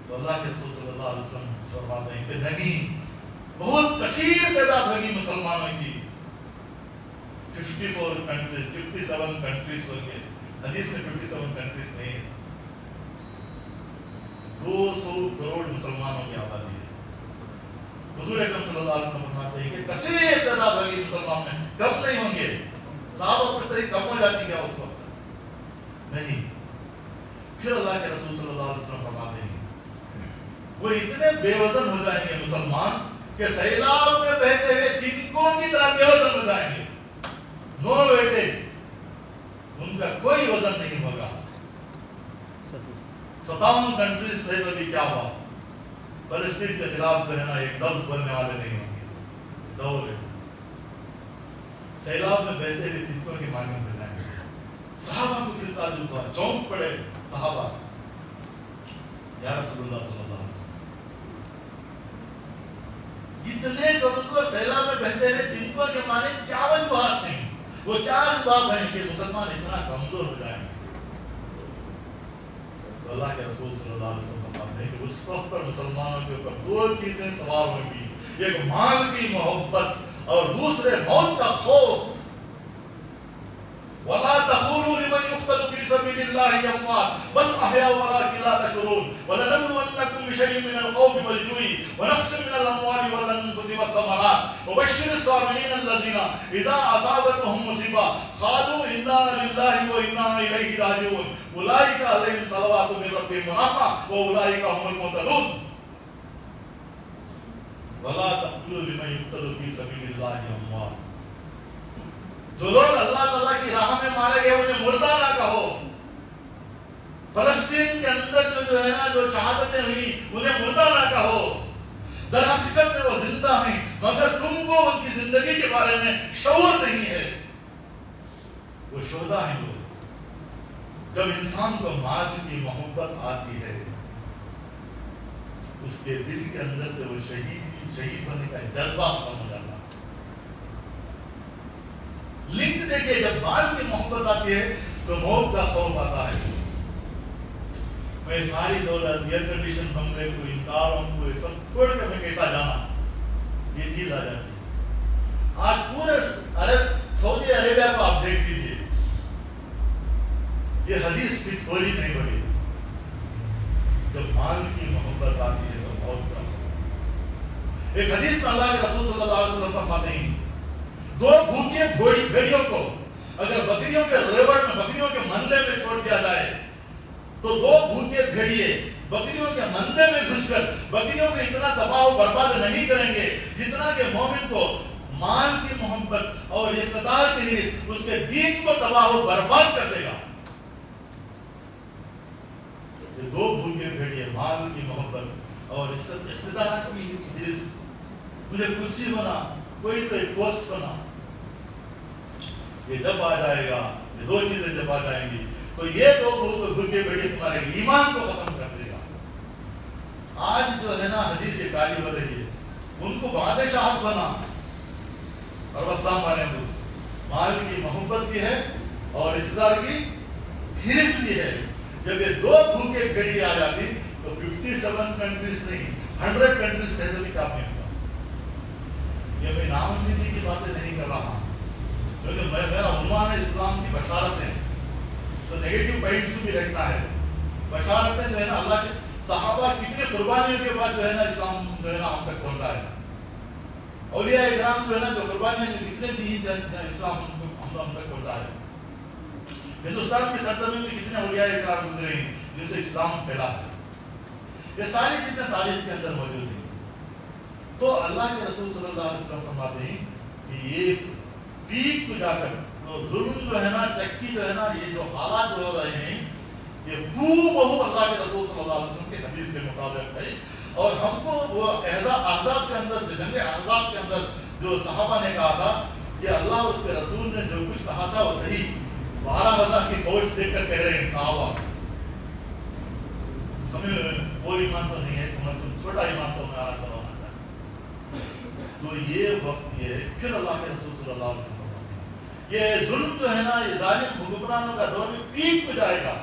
تو اللہ کے رسول صلی اللہ علیہ وسلم فرماتے ہیں کہ نہیں، بہت کثیر تعداد ہوگی مسلمانوں کی، 54 کنٹریز 57 کنٹریز ہوں گے، حدیث میں 57 کنٹریز نہیں ہے، 200 کروڑ مسلمانوں کی آبادی ہے۔ حضور اکرم صلی اللہ علیہ وسلم فرماتے ہیں کہ کثیر تعداد ہوگی مسلمان میں، کم نہیں ہوں گے۔ صحابہ پوچھتے ہیں کم ہو جاتی کیا اس وقت؟ نہیں۔ پھر اللہ کے رسول صلی اللہ علیہ وسلم فرماتے ہیں وہ اتنے بے وزن ہو جائیں گے مسلمان کہ سیلاب میں بہتے ہوئے تنکوں کی طرح بے وزن ہو جائیں گے، نو ویٹیج، ان کا کوئی وزن نہیں ہوگا۔ 57 کنٹریز تھے تو بھی کیا ہوا؟ فلسطین کے خلاف جو ہے نا ایک لفظ بولنے والے نہیں ہوں گے، دور ہے۔ سیلاب میں بہتے ہوئے تنکوں کے ماننے ہو جائیں گے۔ صحابہ کو پھر تعجب ہوا، چونک پڑے صحابہ، یا رسول اللہ صلی اللہ علیہ وسلم اتنے کمزور سیلاب میں بہتے ہوئے تنکوں کے معنی کیا وجوہات ہیں، وہ کیا اسباب ہیں کہ مسلمان اتنا کمزور ہو جائیں گے؟ تو اللہ کے رسول صلی اللہ علیہ وسلم فرماتے ہیں کہ اس وقت پر مسلمانوں کے اوپر دو چیزیں سوار ہوں گی، ایک مال کی محبت اور دوسرے موت کا خوف۔ وَلَا تَقُولُوا لِمَنْ يُقْتَلُ فِي سَبِيلِ اللَّهِ أَمْوَاتٌ بَلْ أَحْيَاءٌ وَلَٰكِنْ لَا تَشْعُرُونَ وَلَنَبْلُوَنَّكُم بِشَيْءٍ مِّنَ الْخَوْفِ وَالْجُوعِ وَنَقْصٍ مِّنَ الْأَمْوَالِ وَالْأَنفُسِ وَالثَّمَرَاتِ وَبَشِّرِ الصَّابِرِينَ الَّذِينَ إِذَا أَصَابَتْهُمْ مُصِيبَةٌ قَالُوا إِنَّا لِلَّهِ وَإِنَّا إِلَيْهِ راجعون أُولَٰئِكَ عَلَيْهِمْ صَلَوَاتٌ مِّن رَّبِّهِمْ وَرَحْمَةٌ وَأُولَٰئِكَ هُمُ الْمُهْتَدُونَ۔ وَلَا تَقْتُلُوا لِمَن يُقْتَلُ فِي سَبِيلِ اللَّهِ أَمْوَاتٌ، جو لوگ اللہ تعالیٰ کی راہ میں مارے گئے انہیں مردہ نہ کہو۔ فلسطین کے اندر جو ہے نا جو شہادتیں ہوئی انہیں مردہ نہ کہو، در حقیقت میں وہ زندہ ہیں، مگر تم کو ان کی زندگی کے بارے میں شعور نہیں ہے۔ وہ شہدا ہیں لوگ۔ جب انسان کو مال کی محبت آتی ہے اس کے دل کے اندر سے وہ شہید ہونے کا جذبہ ختم ہو جاتا ہے۔ لنک دیکھیے، جب مال کی محبت آتی ہے تو موت کا خوف آتا ہے۔ میں ساری دولت، ایئر کنڈیشن بنگلے کو، ان کاروں کو، یہ سب چھوڑ کر میں کیسا جانا، یہ چیز آ جاتی ہے۔ آج پورے سعودی عربیہ کو آپ دیکھ لیجیے، یہ حدیث بھی تھوڑی نہیں بڑی، جب مال کی محبت آتی ہے تو موت کا خوف۔ ایک حدیث میں اللہ کے رسول صلی اللہ علیہ وسلم فرماتے ہیں دو بھوکے بھیڑیوں کو اگر بکریوں کے ریوڑ میں، بکریوں کے مندے میں چھوڑ دیا جائے تو دو بھوکے بھیڑیے بکریوں کے مندے میں گھس کر بکریوں کو اتنا تباہ و برباد نہیں کریں گے جتنا کہ مومن کو مال کی محبت اور اقتدار کی حرص اس کے دین کو تباہ و برباد کر دے گا۔ یہ دو بھوکے بھیڑیے، مال کی محبت اور اقتدار کی حرص، مجھے کرسی ہونا، کوئی تو ایک پوسٹ ہونا، یہ جب آ جائے گا، یہ دو چیزیں جب آ جائیں گی تو یہ دو بھوکے بھیڑیے تمہارے ایمان کو ختم کر دے گا۔ آج جو ہے نا حدیث کالی ہو رہی ہے، ان کو بادشاہت ہونا اور وسلام والے کو مال کی محبت بھی ہے اور اقتدار کی حرص بھی ہے۔ جب یہ دو بھوکے بھیڑیے آ جاتی تو 57 کنٹریز نہیں 100 کنٹریز کہتے بھی کام نہیں ہوتا۔ یہ میں نام امیدی کی باتیں نہیں کر رہا ہوں، کیونکہ میرا عنوان ہے اسلام کی بشارتیں، تو نیگیٹو پوائنٹس بھی رکھنا ہے۔ بشارتیں جو ہے نا اللہ کے صحابہ کتنی قربانیوں کے بعد جو ہے نا اسلام جو ہے نا ہم تک پہنچا ہے۔ اولیاء اکرام جو ہے نا جو قربانیاں کتنے دی اسلام ہم تک پہنچا ہے۔ ہندوستان کی سرزمین میں کتنے اولیاء اکرام گزرے ہیں جن سے اسلام پھیلا ہے۔ یہ ساری چیزیں تاریخ کے اندر موجود ہیں۔ تو اللہ کے رسول صلی اللہ علیہ وسلم فرماتے ہیں کہ یہ پیک کو جا کر تو ظلم جو ہے نا، چکی جو ہے نا، یہ جو حالات جو ہو رہے ہیں یہ بہو اللہ کے رسول صلی اللہ علیہ وسلم کے حدیث کے مطابق ہے۔ اور ہم کو وہ احزاب کے اندر، جو جنگ احزاب کے اندر جو صحابہ نے کہا تھا کہ اللہ اس کے رسول نے جو کچھ کہا تھا وہ صحیح، 12,000 کی فوج دیکھ کر کہہ رہے ہیں صحابہ ہمیں وہ ایمان تو نہیں ہے، چھوٹا ایمان تو ہمارا کروانا چاہیے۔ تو یہ وقت یہ ہے. پھر اللہ کے رسول صلی اللہ علیہ وسلم یہ ظلم جو ہے نا یہ ظالم حکمرانوں کا دور میں پیک پہ جائے گا.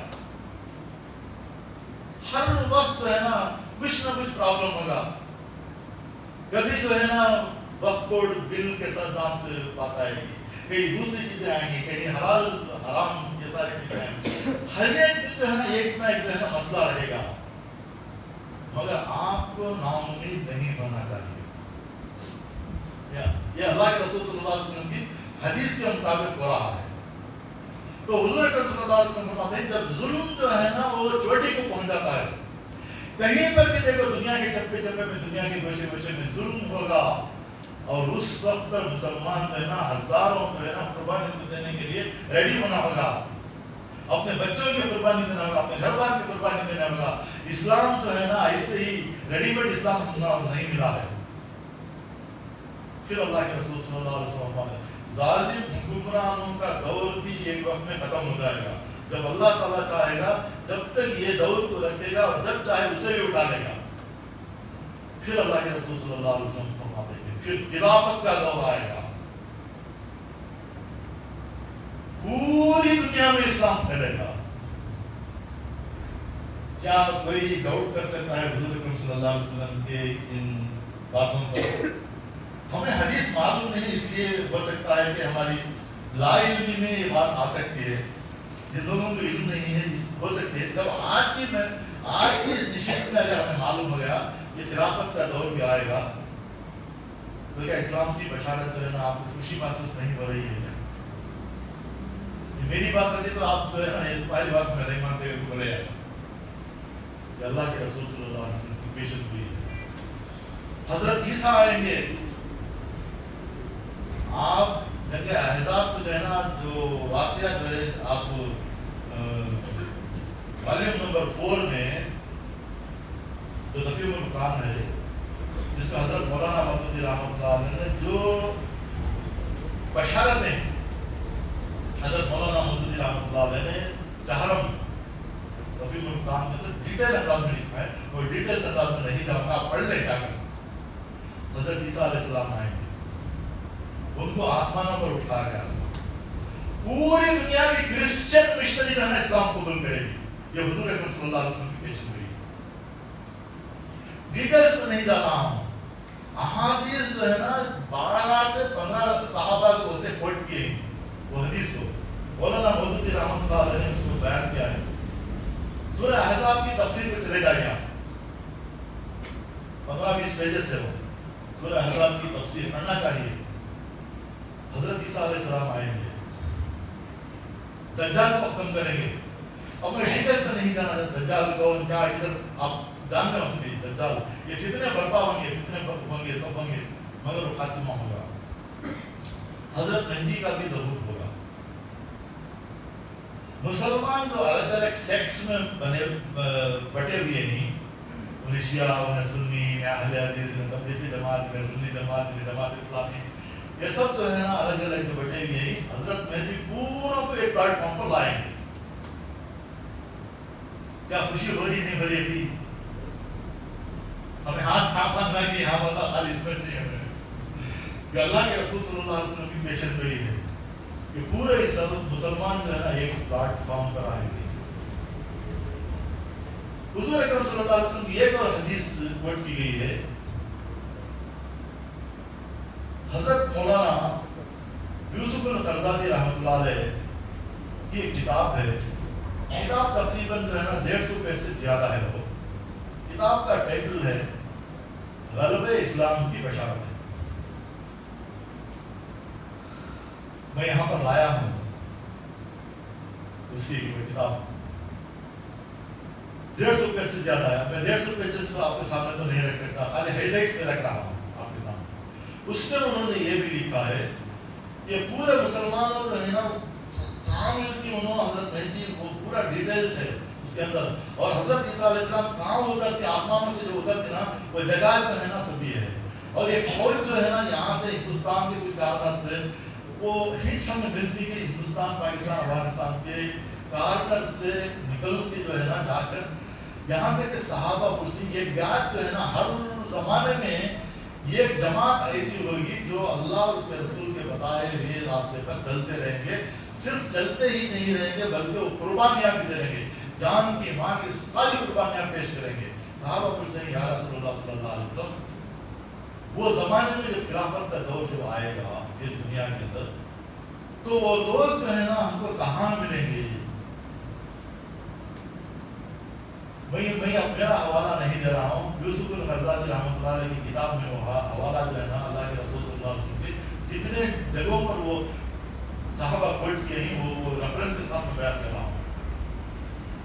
ہر وقت جو ہے نا کچھ نہ کچھ پرابلم ہوگا. کبھی جو ہے نا وقت کوڈ بل کے ساتھ دام سے بات آئے گی, کئی دوسری چیزیں آئیں گی, کہیں حلال حرام یہ ساری چیزیں آئیں گی. ہر ایک جو ہے نا ایک نہ ایک جو ہے نا مسئلہ رہے گا, مگر آپ کو نا امید نہیں بننا چاہیے. یہ اللہ کے رسول صلی اللہ علیہ وسلم کی حدیث کے مطابق ہو رہا ہے. تو حضور اکرم صلی اللہ علیہ وسلم فرماتے ہیں جب ظلم جو ہے نا وہ چوٹی کو پہنچ جاتا ہے, کہیں پر بھی دیکھو دنیا کے چپے چپے میں, دنیا کے گوشے گوشے میں ظلم ہوگا, اور اس وقت پر مسلمان جو ہے نا ہزاروں جو ہے نا قربانی دینے کے لیے ریڈی ہونا ہوگا. اپنے بچوں کی قربانی دینا ہوگا, اپنے گھر بار کی قربانی دینا ہوگا. اسلام جو ہے نا ایسے ہی ریڈی میڈ اسلام نہیں ملا ہے. پھر اللہ کے رسول صلی اللہ علیہ وسلم ظالم حکمرانوں کا دور بھی ایک وقت میں ختم ہو جائے گا. جب اللہ تعالیٰ چاہے گا جب تک یہ دور کو رکھے گا, اور جب چاہے اسے بھی اٹھا لے گا. پھر اللہ کے رسول صلی اللہ علیہ وسلم فرماتے ہیں پھر خلافت کا دور آئے گا. پوری دنیا میں اسلام پھیلے گا. کیا کوئی ڈاؤٹ کر سکتا ہے حضور اکرم صلی اللہ علیہ وسلم کے ان باتوں پر؟ ہمیں حدیث معلوم نہیں, اس لیے ہو سکتا ہے کہ ہماری لا علمی میں یہ بات آ سکتی ہے. جن لوگوں کو علم نہیں ہے ہو سکتی ہے جب آج کی اس نشست میں اگر ہمیں معلوم ہو گیا کہ خلافت کا دور بھی آئے گا, تو کیا اسلام کی بشارت جو ہے نا آپ کو خوشی محسوس نہیں ہو رہی ہے؟ میری بات رہتی تو آپ جو ہے نا تمہاری بات میں نہیں مانتے ہوئے بولے کہ اللہ کے رسول صلی اللہ علیہ وسلم کی پیشن ہوئی ہے. حضرت عیسیٰ آئیں گے. آپ جنگ احزاب کو جو ہے نا جو واقعہ جو ہے آپ والیوم نمبر 4 میں جو تفہیم القرآن ہے جس میں حضرت مولانا مودودی رحمۃ اللہ علیہ نے جو بشارتیں حضرت مولانا مودودی رحمۃ اللہ علیہ نے چہرم تفہیم القرآن میں تو ڈیٹیل انداز میں لکھا ہے, وہ ڈیٹیل انداز میں نہیں جاؤں گا, آپ پڑھ لیں کیا کریں. حضرت عیسیٰ علیہ السلام آئیں گے, ان کو آسمانوں پر اٹھایا گیا. پوری دنیا کی کرسچن مشنری جو ہے نا اسلام قبول کرے گی. یہ حضور اکرم صلی اللہ علیہ وسلم کی پیشن ہوئی. ڈیٹیلز میں نہیں جا رہا ہوں. احادیث جو ہے نا 12 سے 15 صحابہ کو اسے کوٹ کیے ہیں, وہ حدیث کو مولانا مودودی رحمۃ اللہ علیہ نے اس کو بیان کیا ہے. سورہ احزاب کی تفسیر پہ چلے جائیں آپ, 15-20 پیجز سے وہ سورہ احزاب کی تفسیر پڑھنا چاہیے. حضرت عیسیٰ علیہ السلام آئیں گے, دجال کو ختم کریں گے. اب میں ڈیٹیلز میں نہیں جانا, دجال کون کیا ادھر آپ جانتے ہو سکتے. دجال یہ فتنے برپا ہوں گے, سب ہوں گے, مگر وہ خاتمہ ہوگا. حضرت مہدی کا بھی ظہور ہوگا. مسلمان جو الگ الگ سیکٹس میں بٹے ہوئے ہیں, انہیں شیعہ, انہیں سنی, انہیں اہل حدیث, انہیں تبلیغی جماعت, انہیں سنی جماعت, انہیں جماعت اسلامی, یہ سب جو ہے نا الگ الگ جو بٹے ہوئے ہیں, حضرت مہدی پورا کو ایک پلیٹ فارم پر لائیں گے. کیا خوشی ہو رہی نہیں ہو رہی ابھی؟ ہمیں ہاتھ تھامنا کہ یہاں اللہ خالی اس میں سے ہمیں کہ اللہ کے رسول صلی اللہ علیہ وسلم کی پیشن گوئی ہے کہ پورے مسلمان جو ہے نا ایک پلیٹ فارم پر آئیں گے. حضور اکرم صلی اللہ علیہ وسلم کی ایک اور حدیث کوٹ کی گئی ہے. حضرت مولانا یوسف القرضاوی رحمۃ اللہ علیہ کی ایک کتاب ہے. کتاب تقریباً جو ہے نا 150 پیج سے زیادہ ہے. وہ کتاب کا ٹائٹل ہے غلبہ اسلام کی بشارت ہے. میں یہاں پر لایا ہوں اس کی کتاب, 150 پیج سے زیادہ ہے. میں 150 پیجز آپ کے سامنے تو نہیں رکھ سکتا, خالی ہیڈ لائٹس میں رکھ رہا ہوں آپ کے سامنے. اس میں انہوں نے یہ بھی لکھا ہے کہ پورے مسلمانوں جو ہے نا کام کی انہوں حضرت مہدی وہ پورا ڈیٹیلز ہے اس کے اندر. اور حضرت عیسیٰ علیہ السلام کام اترتے آسمانوں سے جو اترتے نا وہ جگہ جو ہے نا سبھی ہے. اور یہ فوج جو ہے نا یہاں سے ہندوستان کے کچھ کارنر سے وہ ہنٹس ہمیں ملتی کہ ہندوستان, پاکستان, افغانستان کے کارنر سے نکل کے جو ہے نا جا کر یہاں تک کہ صحابہ پوچھتی یہ بیعت جو ہے نا ہر زمانے میں یہ ایک جماعت ایسی ہوگی جو اللہ اور اس کے رسول کے بتائے ہوئے راستے پر چلتے رہیں گے، صرف چلتے ہی نہیں رہیں گے بلکہ وہ قربانیاں بھی دیں گے، جان کی ماں کی ساری قربانیاں پیش کریں گے۔ صحابہ پوچھتے ہیں یا رسول اللہ صلی اللہ علیہ وسلم، وہ زمانے میں جب خلافت کا دور جو آئے گا اس دنیا کے اندر، تو وہ لوگ جو ہے نا ہم کو کہاں ملیں گے؟ میں میرا حوالہ نہیں دے رہا ہوں، یوسف القرضاوی رحمۃ اللہ علیہ کی کتاب میں وہ حوالہ جو ہے نا اللہ کے رسول صلی اللہ علیہ وسلم کے جتنے جگہوں پر وہ صحابہ کوٹ کیے ہیں وہ ریفرنس کے ساتھ میں بیان کر رہا ہوں،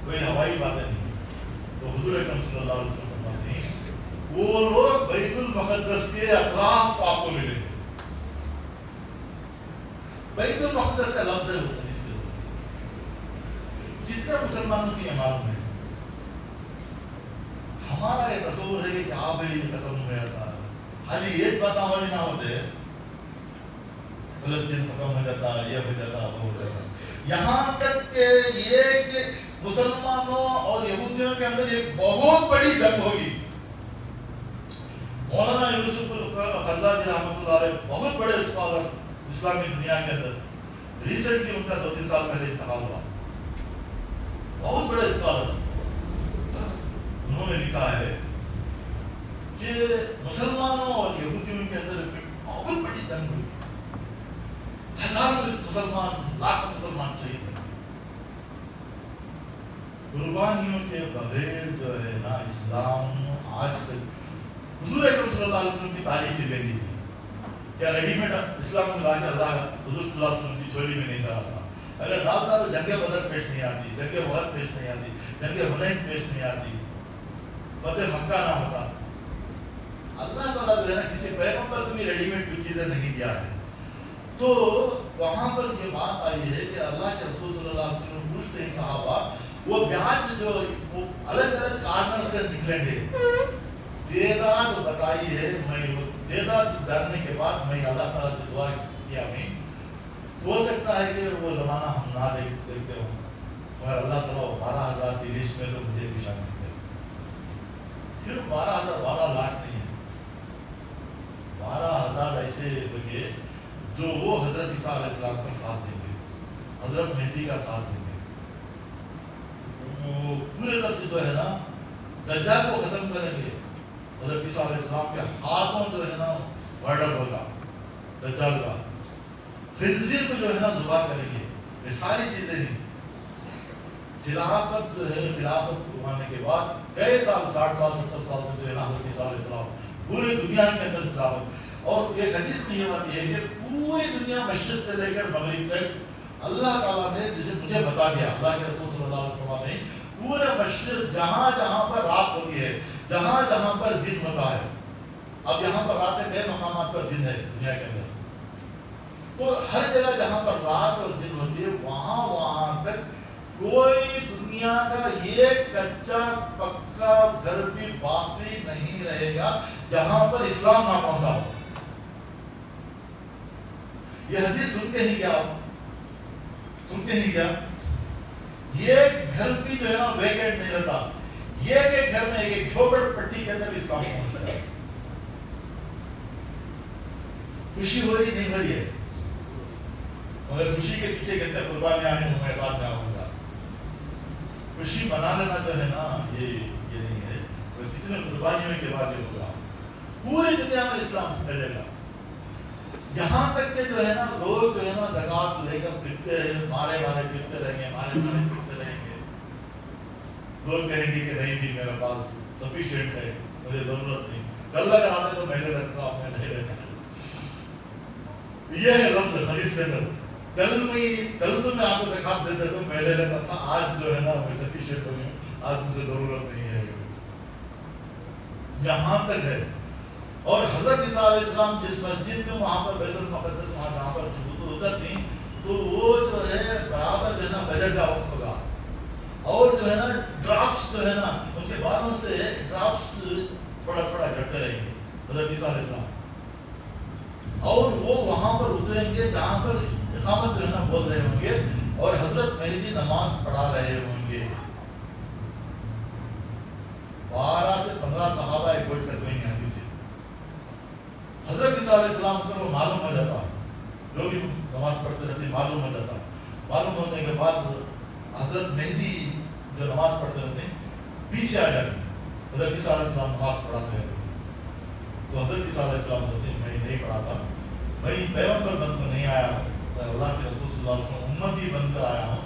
کوئی ہوائی باتیں نہیں۔ تو حضور اکرم صلی اللہ علیہ وسلم فرماتے ہیں وہ لوگ بیت المقدس کے اطراف آپ کو ملیں گے۔ بیت المقدس کا لفظ ہے جتنے مسلمانوں کی معلوم ہے، ہمارا یہ تصور ہے کہ آپ ہی ختم ہو گیا تھا، خالی ایک بات ہماری نہ ہوتے، فلسطین ختم ہو جاتا، یہ ہو جاتا، وہ ہو جاتا، یہاں تک کہ یہ کہ مسلمانوں اور یہودیوں کے اندر ایک بہت بڑی جنگ ہوگی۔ مولانا یوسف القرضاوی رحمۃ اللہ علیہ بہت بڑے اسکالر اسلامی دنیا کے اندر، ریسنٹلی ان کا 2-3 سال پہلے انتقال ہوا، بہت بڑے اسکالر، انہوں نے لکھا ہے کہ مسلمانوں اور یہودیوں کے اندر بہت بڑی جنگ ہوئی، ہزاروں مسلمان، لاکھوں مسلمان شہید ہوئے۔ قربانیوں کے بغیر جو ہے نا اسلام آج تک، حضور اکرم صلی اللہ علیہ وسلم کی تاریخ کی لینی تھی کیا ریڈی میڈ اسلام میں لا کے اللہ حضور صلی اللہ علیہ وسلم کی جھولی میں نہیں ڈالا تھا؟ اگر ڈالتا تو جنگ بدر پیش نہیں آتی، جنگ احد پیش نہیں آتی، جنگ حنین پیش نہیں آتی، فتح مکہ نہ ہوتا۔ اللہ تعالیٰ جو ہے نا کسی پیغمبر کو بھی ریڈی میڈ کوئی چیزیں نہیں دیا ہے۔ تو وہاں پر یہ بات آئی ہے کہ اللہ کے رسول صلی اللہ علیہ وسلم پوچھتے ہیں صحابہ، وہ بیعت جو وہ الگ الگ کارنر سے نکلیں گے، تعداد بتائی ہے، میں تعداد جاننے کے بعد میں اللہ تعالیٰ سے دعا کیا، میں ہو سکتا ہے کہ وہ زمانہ ہم نہ دیکھتے ہوں، مگر اللہ تعالیٰ 12,000 کی لسٹ میں تو مجھے بھی شامل کر، پھر 12,000 لاکھ نہیں ہے، 12,000 ایسے لگے جو وہ حضرت عیسیٰ علیہ السلام کا ساتھ دیں گے، حضرت مہدی کا ساتھ دیں گے، وہ پورے طرح سے جو ہے نا دجال کو ختم کریں گے، حضرت عیسیٰ علیہ السلام کے ہاتھوں جو ہے نا مرڈر ہوگا دجال کا، خنزیر کو جو ہے نا ذبح کریں گے، یہ ساری چیزیں ہیں۔ خلافت جو ہے، خلافت ہونے کے بعد کئی سال، 60 سال 70 سال تک جو ہے نا حضرت عیسیٰ علیہ السلام پوری دنیا کے اندر خلافت، اور ایک حدیث میں یہ بات ہے کہ پوری دنیا مشرق سے لے کر مغرب تک اللہ تعالیٰ نے جسے مجھے بتا دیا، اللہ کے رسول صلی اللہ علیہ وسلم نے پورے مشرق جہاں جہاں پر رات ہوتی ہے، جہاں جہاں پر دن ہوتا ہے، اب یہاں پر رات سے کئی مقامات پر دن ہے دنیا کے اندر، تو ہر جگہ جہاں پر رات اور دن ہوتی ہے وہاں تک کوئی دنیا کا ایک کچا پکا گھر بھی باقی نہیں رہے گا جہاں پر اسلام نہ پہنچا ہو۔ یہ حدیث سنتے ہی کیا آپ سنتے ہی کیا، یہ گھر بھی جو ہے نا ویکینٹ نہیں رہتا، یہ ایک گھر میں ایک جھوپڑ پٹی کے اندر اسلام پہنچ گیا۔ خوشی ہو رہی نہیں ہو رہی ہے، مگر خوشی کے پیچھے کتنے قربانیاں ہیں میں بعد میں آؤں گا۔ خوشی بنا لینا جو ہے نا یہ نہیں ہے، کتنے قربانیوں کے بعد یہ ہوگا، پوری دنیا میں اسلام پھیلے گا، یہاں تک کہ جو ہے نا لوگ جو ہے نا زکوٰۃ لے کر پھرتے ہیں، مارے پھرتے رہیں گے، مارے پھرتے رہیں گے، لوگ کہیں گے کہ نہیں بھی میرے پاس سفیشینٹ ہے، مجھے ضرورت نہیں، کل اگر آتے تو پہلے رکھتا ہوں، میں نہیں رکھتا۔ یہ ہے لفظ حدیث کے اندر، کل تو میں آپ کو زکوٰۃ دیتا تو پہلے رکھتا تھا، آج جو ہے نا میں سفیشینٹ ہو گیا، آج مجھے ضرورت نہیں ہے، یہاں تک ہے۔ اور حضرت عیسیٰ علیہ السلام جس مسجد میں وہاں پر بیت المقدس وہاں جہاں پر اترتی تو وہ جو ہے برابر جو ہے نا فجر کا وقت ہوگا، اور جو ہے نا ڈراپس جو ہے نا ان کے بالوں سے ڈراپس تھوڑا تھوڑا جھڑتے رہیں گے حضرت عیسیٰ علیہ السلام، اور وہ وہاں پر اتریں گے جہاں پر اقامت جو ہے نا بول رہے ہوں گے، اور حضرت مہدی نماز پڑھا رہے ہوں گے۔ 12 سے 15 صحابہ ایک گوٹ کر گئی ہیں حدیث سے، عیسیٰ علیہ السلام کو معلوم ہو جاتا، جو بھی نماز پڑھتے رہتے معلوم ہو جاتا، معلوم ہونے کے بعد حضرت مہدی جو نماز پڑھتے رہتے پیچھے آ جاتے، حضرت عیسیٰ علیہ السلام نماز پڑھاتے ہیں تو حضرت عیسیٰ علیہ السلام بولتے میں نہیں پڑھاتا، میں پیغمبر بن کر نہیں آیا ہوں، اللہ کے رسول صلی اللہ علیہ وسلم امتی بن کر آیا ہوں،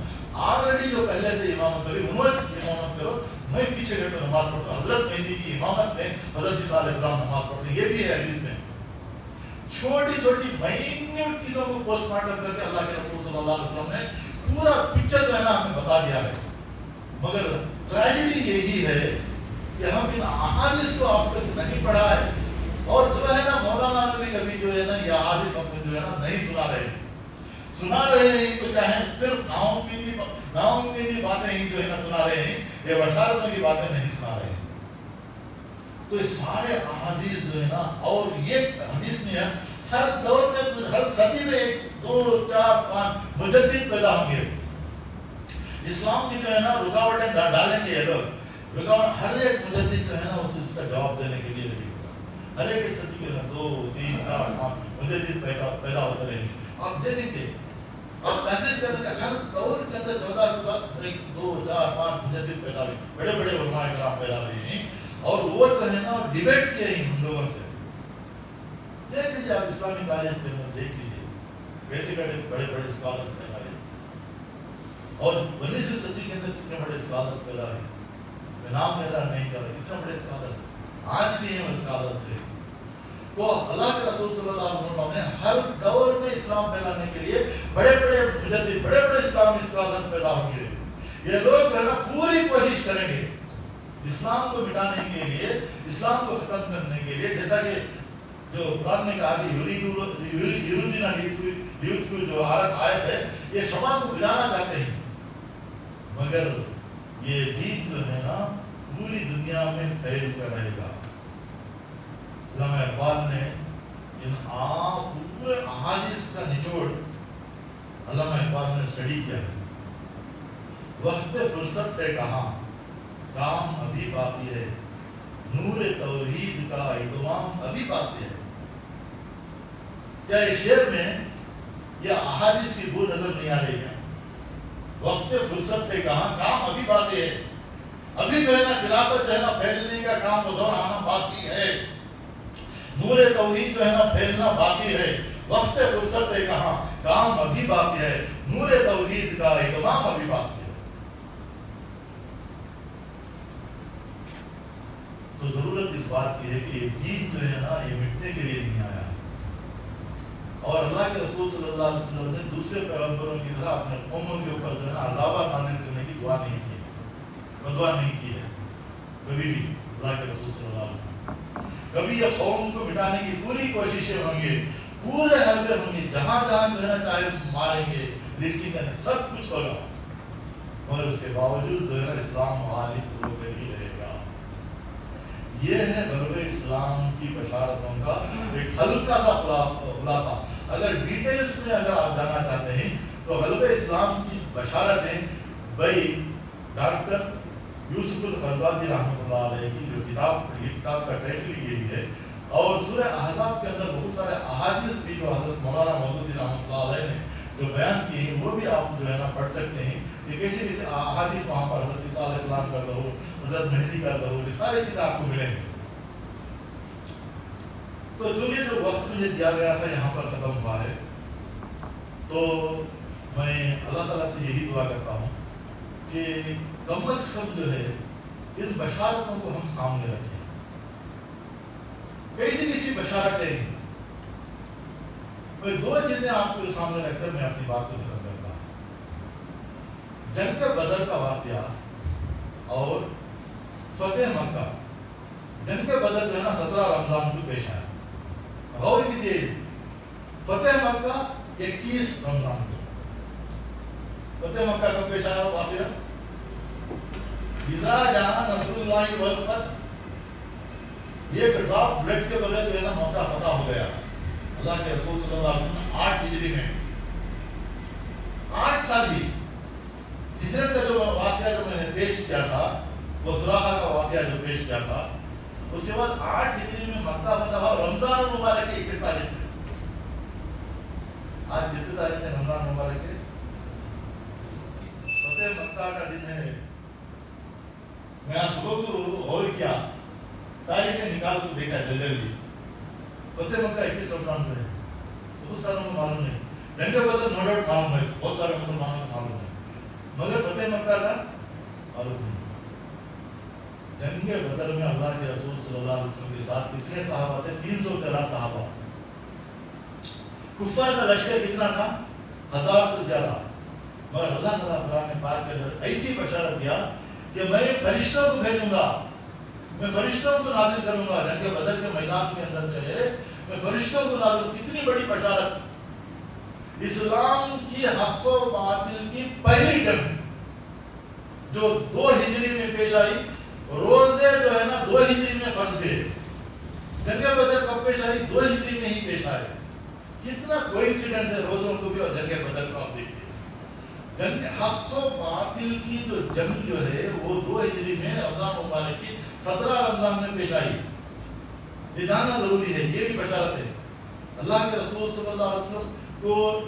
آلریڈی جو پہلے سے امامت ہوئی انہوں نے امامت کرو، میں پیچھے رہ کر نماز پڑھتا ہوں۔ حضرت مہدی کی امامت میں حضرت عیسیٰ علیہ السلام نماز پڑھتے ہیں، یہ بھی ہے حدیث میں۔ چھوٹی چھوٹی مائنیوٹ چیزوں کو پوسٹ مارٹم کر کے اللہ کے رسول صلی اللہ علیہ وسلم نے پورا پکچر جو ہے نا ہمیں بتا دیا ہے، مگر ٹریجڈی یہی ہے کہ ہم ان احادیث کو آپ تک نہیں پڑھا ہے، اور جو ہے نا مولانا نے بھی کبھی جو ہے نا یہ احادیث ہم کو جو ہے نا نہیں سنا رہے ہیں، تو چاہے صرف ناؤمیدی باتیں ہی جو ہے نا سنا رہے ہیں، یہ بشارتوں کی باتیں نہیں سنا رہے ہیں۔ تو یہ سارے احادیث جو ہے نا، اور یہ حدیث میں ہے ہر دور میں ہر صدی میں 2 4 5 مجدد پیدا ہوں گے، اسلام کی جو ہے نا رکاوٹیں ڈالیں گے یہ لوگ، رکاوٹ ہر ایک مجدد جو ہے نا اس کا جواب دینے کے لیے ریڈی ہوگا، ہر ایک صدی کے 2 3 4 5 مجدد پیدا ہوتے رہیں گے۔ آپ دیکھیں گے، آپ محسوس کریں گے ہر دور کے اندر 1400 سال 2 4 5 مجدد پیدا ہوئے، بڑے بڑے علماء کرام پیدا ہوئے ہیں، اور وہ جو ہے نا ڈیبیٹ کیے ہیں ہم لوگوں سے۔ دیکھ لیجیے آپ اسلامی تاریخ کے اندر دیکھ لیجیے، ویسے بڑے بڑے اسکالرس پیدا ہوئے، اور 19ویں صدی کے اندر کتنے بڑے اسکالرس پیدا ہوئے، میں نام لینا نہیں کر رہا، کتنے بڑے اسکالرس آج بھی ہیں وہ اسکالرس ہیں۔ تو اللہ کے رسول صلی اللہ علیہ وسلم نے ہر دور میں اسلام پھیلانے کے لیے بڑے بڑے مجدد، بڑے بڑے اسلامی اسکالرس پیدا ہوں گے، یہ لوگ جو ہے نا پوری کوشش کریں گے اسلام کو مٹانے کے لیے، اسلام کو ختم کرنے کے لیے، جیسا کہ جو قرآن نے کہا کہ یریدون لیطفئوا جو آیت ہے، یہ شمع کو بجھانا چاہتے ہیں، مگر یہ دین جو ہے نا پوری دنیا میں پھیل کر رہے گا۔ علامہ اقبال نے ان پورے احادیث کا نچوڑ علامہ اقبال نے اسٹڈی کیا ہے۔ وقت فرصت ہے کہاں، کام ابھی باقی ہے، نور توحید کا اہتمام ابھی باقی ہے۔ کیا اس شعر میں یہ احادیث کی بو نظر نہیں آ رہی ہے؟ وقت فرصت ہے کہاں، کام ابھی باقی ہے، ابھی جو ہے نا خلافت جو ہے نا پھیلنے کا کام وہ دور آنا باقی ہے، نور توحید جو ہے نا پھیلنا باقی ہے، وقت فرصت ہے کہاں، کام ابھی باقی ہے، نور توحید کا اہتمام ابھی باقی ہے۔ تو ضرورت اس بات کی ہے کہ یہ دین جو ہے نا یہ مٹنے کے لیے نہیں آیا، اور اللہ کے رسول صلی اللہ علیہ وسلم نے دوسرے پیغمبروں کی طرح اپنے قوموں کے اوپر جو ہے نا عذاب نازل کرنے کی دعا نہیں کی ہے، بدعا نہیں کی ہے کبھی بھی اللہ کے رسول صلی اللہ علیہ وسلم۔ کبھی یہ قوم کو مٹانے کی پوری کوششیں ہوں گے، پورے حملے ہوں گے، جہاں جہاں جو ہے نا چاہے ماریں گے، لنچنگ کریں، سب کچھ ہوگا، مگر اس کے باوجود جو ہے نا اسلام غالب ہو کر ہی رہے گا۔ یہ ہے غلبہ اسلام کی بشارتوں کا ایک ہلکا سا خلاصہ۔ اگر ڈیٹیلز میں اگر آپ جانا چاہتے ہیں تو غلبہ اسلام کی بشارتیں بھائی ڈاکٹر یوسف القرضاوی رحمۃ اللہ علیہ کی جو کتاب کا ٹائٹل یہی ہے، اور سورہ احزاب کے اندر بہت سارے احادیث بھی جو حضرت مولانا مودودی رحمۃ اللہ علیہ نے جو بیان کیے ہیں وہ بھی آپ جو ہے نا پڑھ سکتے ہیں کہ کیسے کیسے احادیث وہاں پر حضرت عیسیٰ علیہ السلام کا ظہور، حضرت مہدی کا ظہور، یہ ساری چیزیں آپ کو ملیں گے۔ تو جو وقت مجھے دیا گیا تھا یہاں پر ختم ہوا ہے، تو میں اللہ تعالیٰ سے یہی دعا کرتا ہوں کہ کم از کم جو ہے ان بشارتوں کو ہم سامنے رکھیں۔ کیسی بشارتیں، میں 2 چیزیں آپ کو سامنے رکھ کر میں اپنی بات کو ختم کرتا ہوں۔ جنگ بدر کا واقعہ اور فتح مکہ۔ جنگ بدر جو ہے نا 17 رمضان کو پیش آیا، غور کیجیے، فتح مکہ 21 رمضان کو۔ فتح مکہ کا پیش آیا واقعہ اذا جاء نصر اللہ والفتح، یہ ڈراپ بلڈ کے بغیر جو ہے نا مکہ فتح ہو گیا۔ اللہ کے رسول صلی اللہ علیہ وسلم 8 ہجری میں 8 سال ہی ہجرت کا جو واقعہ جو میں نے پیش کیا تھا، وہ سراقہ کا واقعہ جو پیش کیا تھا، اس کے بعد 8 ہجری میں مکہ فتح ہوا، رمضان المبارک کی 21 تاریخ مکہ 21 رمضان میں ہے، بہت ساروں کو معلوم نہیں. جنگ بدر نو ڈاؤٹ معلوم ہے، بہت سارے مسلمانوں کو معلوم ہے، مگر فتح مکہ کا معلوم نہیں. جنگ بدر میں اللہ کے رسول صلی اللہ علیہ وسلم کے ساتھ کتنے صحابہ تھے؟ 313 صحابہ. کفار کا لشکر کتنا تھا؟ 1000 سے زیادہ. مگر اللہ تعالیٰ قرآن پاک کے اندر ایسی بشارت دیا کہ میں فرشتوں کو بھیجوں گا، میں فرشتوں کو نازل کروں گا. جنگ بدر کے میدان کے اندر جو ہے میں فرشتوں کو نازل. کتنی بڑی بشارت! اسلام کی حق و باطل کی پہلی جنگ جو 2 ہجری میں پیش آئی، روزے جو ہے نا 2 ہجری میں فرض ہوئے. جنگ بدر کب پیش آئی؟ 2 ہجری میں ہی پیش آئے. کتنا کوئنسیڈنس ہے روزوں کو بھی اور جنگ بدر کو. آپ دیکھیے جنگ حق و باطل کی جو جنگ جو ہے وہ 2 ہجری میں رمضان مبارک کی 17 رمضان میں پیش آئی. یہ جاننا ضروری ہے، یہ بھی بشارت ہے. اللہ کے رسول صلی اللہ علیہ وسلم کو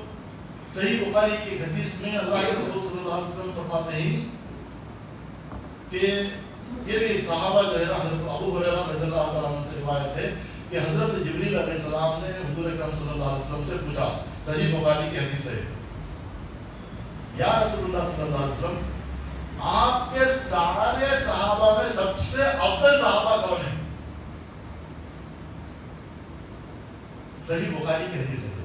صحیح بخاری کی ایک حدیث میں اللہ کے رسول صلی اللہ علیہ وسلم فرماتے ہیں کہ یہ بھی صحابہ جو ہے نا حضرت ابو ہریرہ رضی اللہ تعالیٰ عنہ سے روایت ہے کہ حضرت جبریل علیہ السلام نے حضور اکرم صلی اللہ علیہ وسلم سے پوچھا، صحیح بخاری کی حدیث ہے، یا رسول اللہ صلی اللہ علیہ وسلم آپ کے سارے صحابہ میں سب سے افضل صحابہ کون ہیں؟ صحیح بخاری کی حدیث ہے.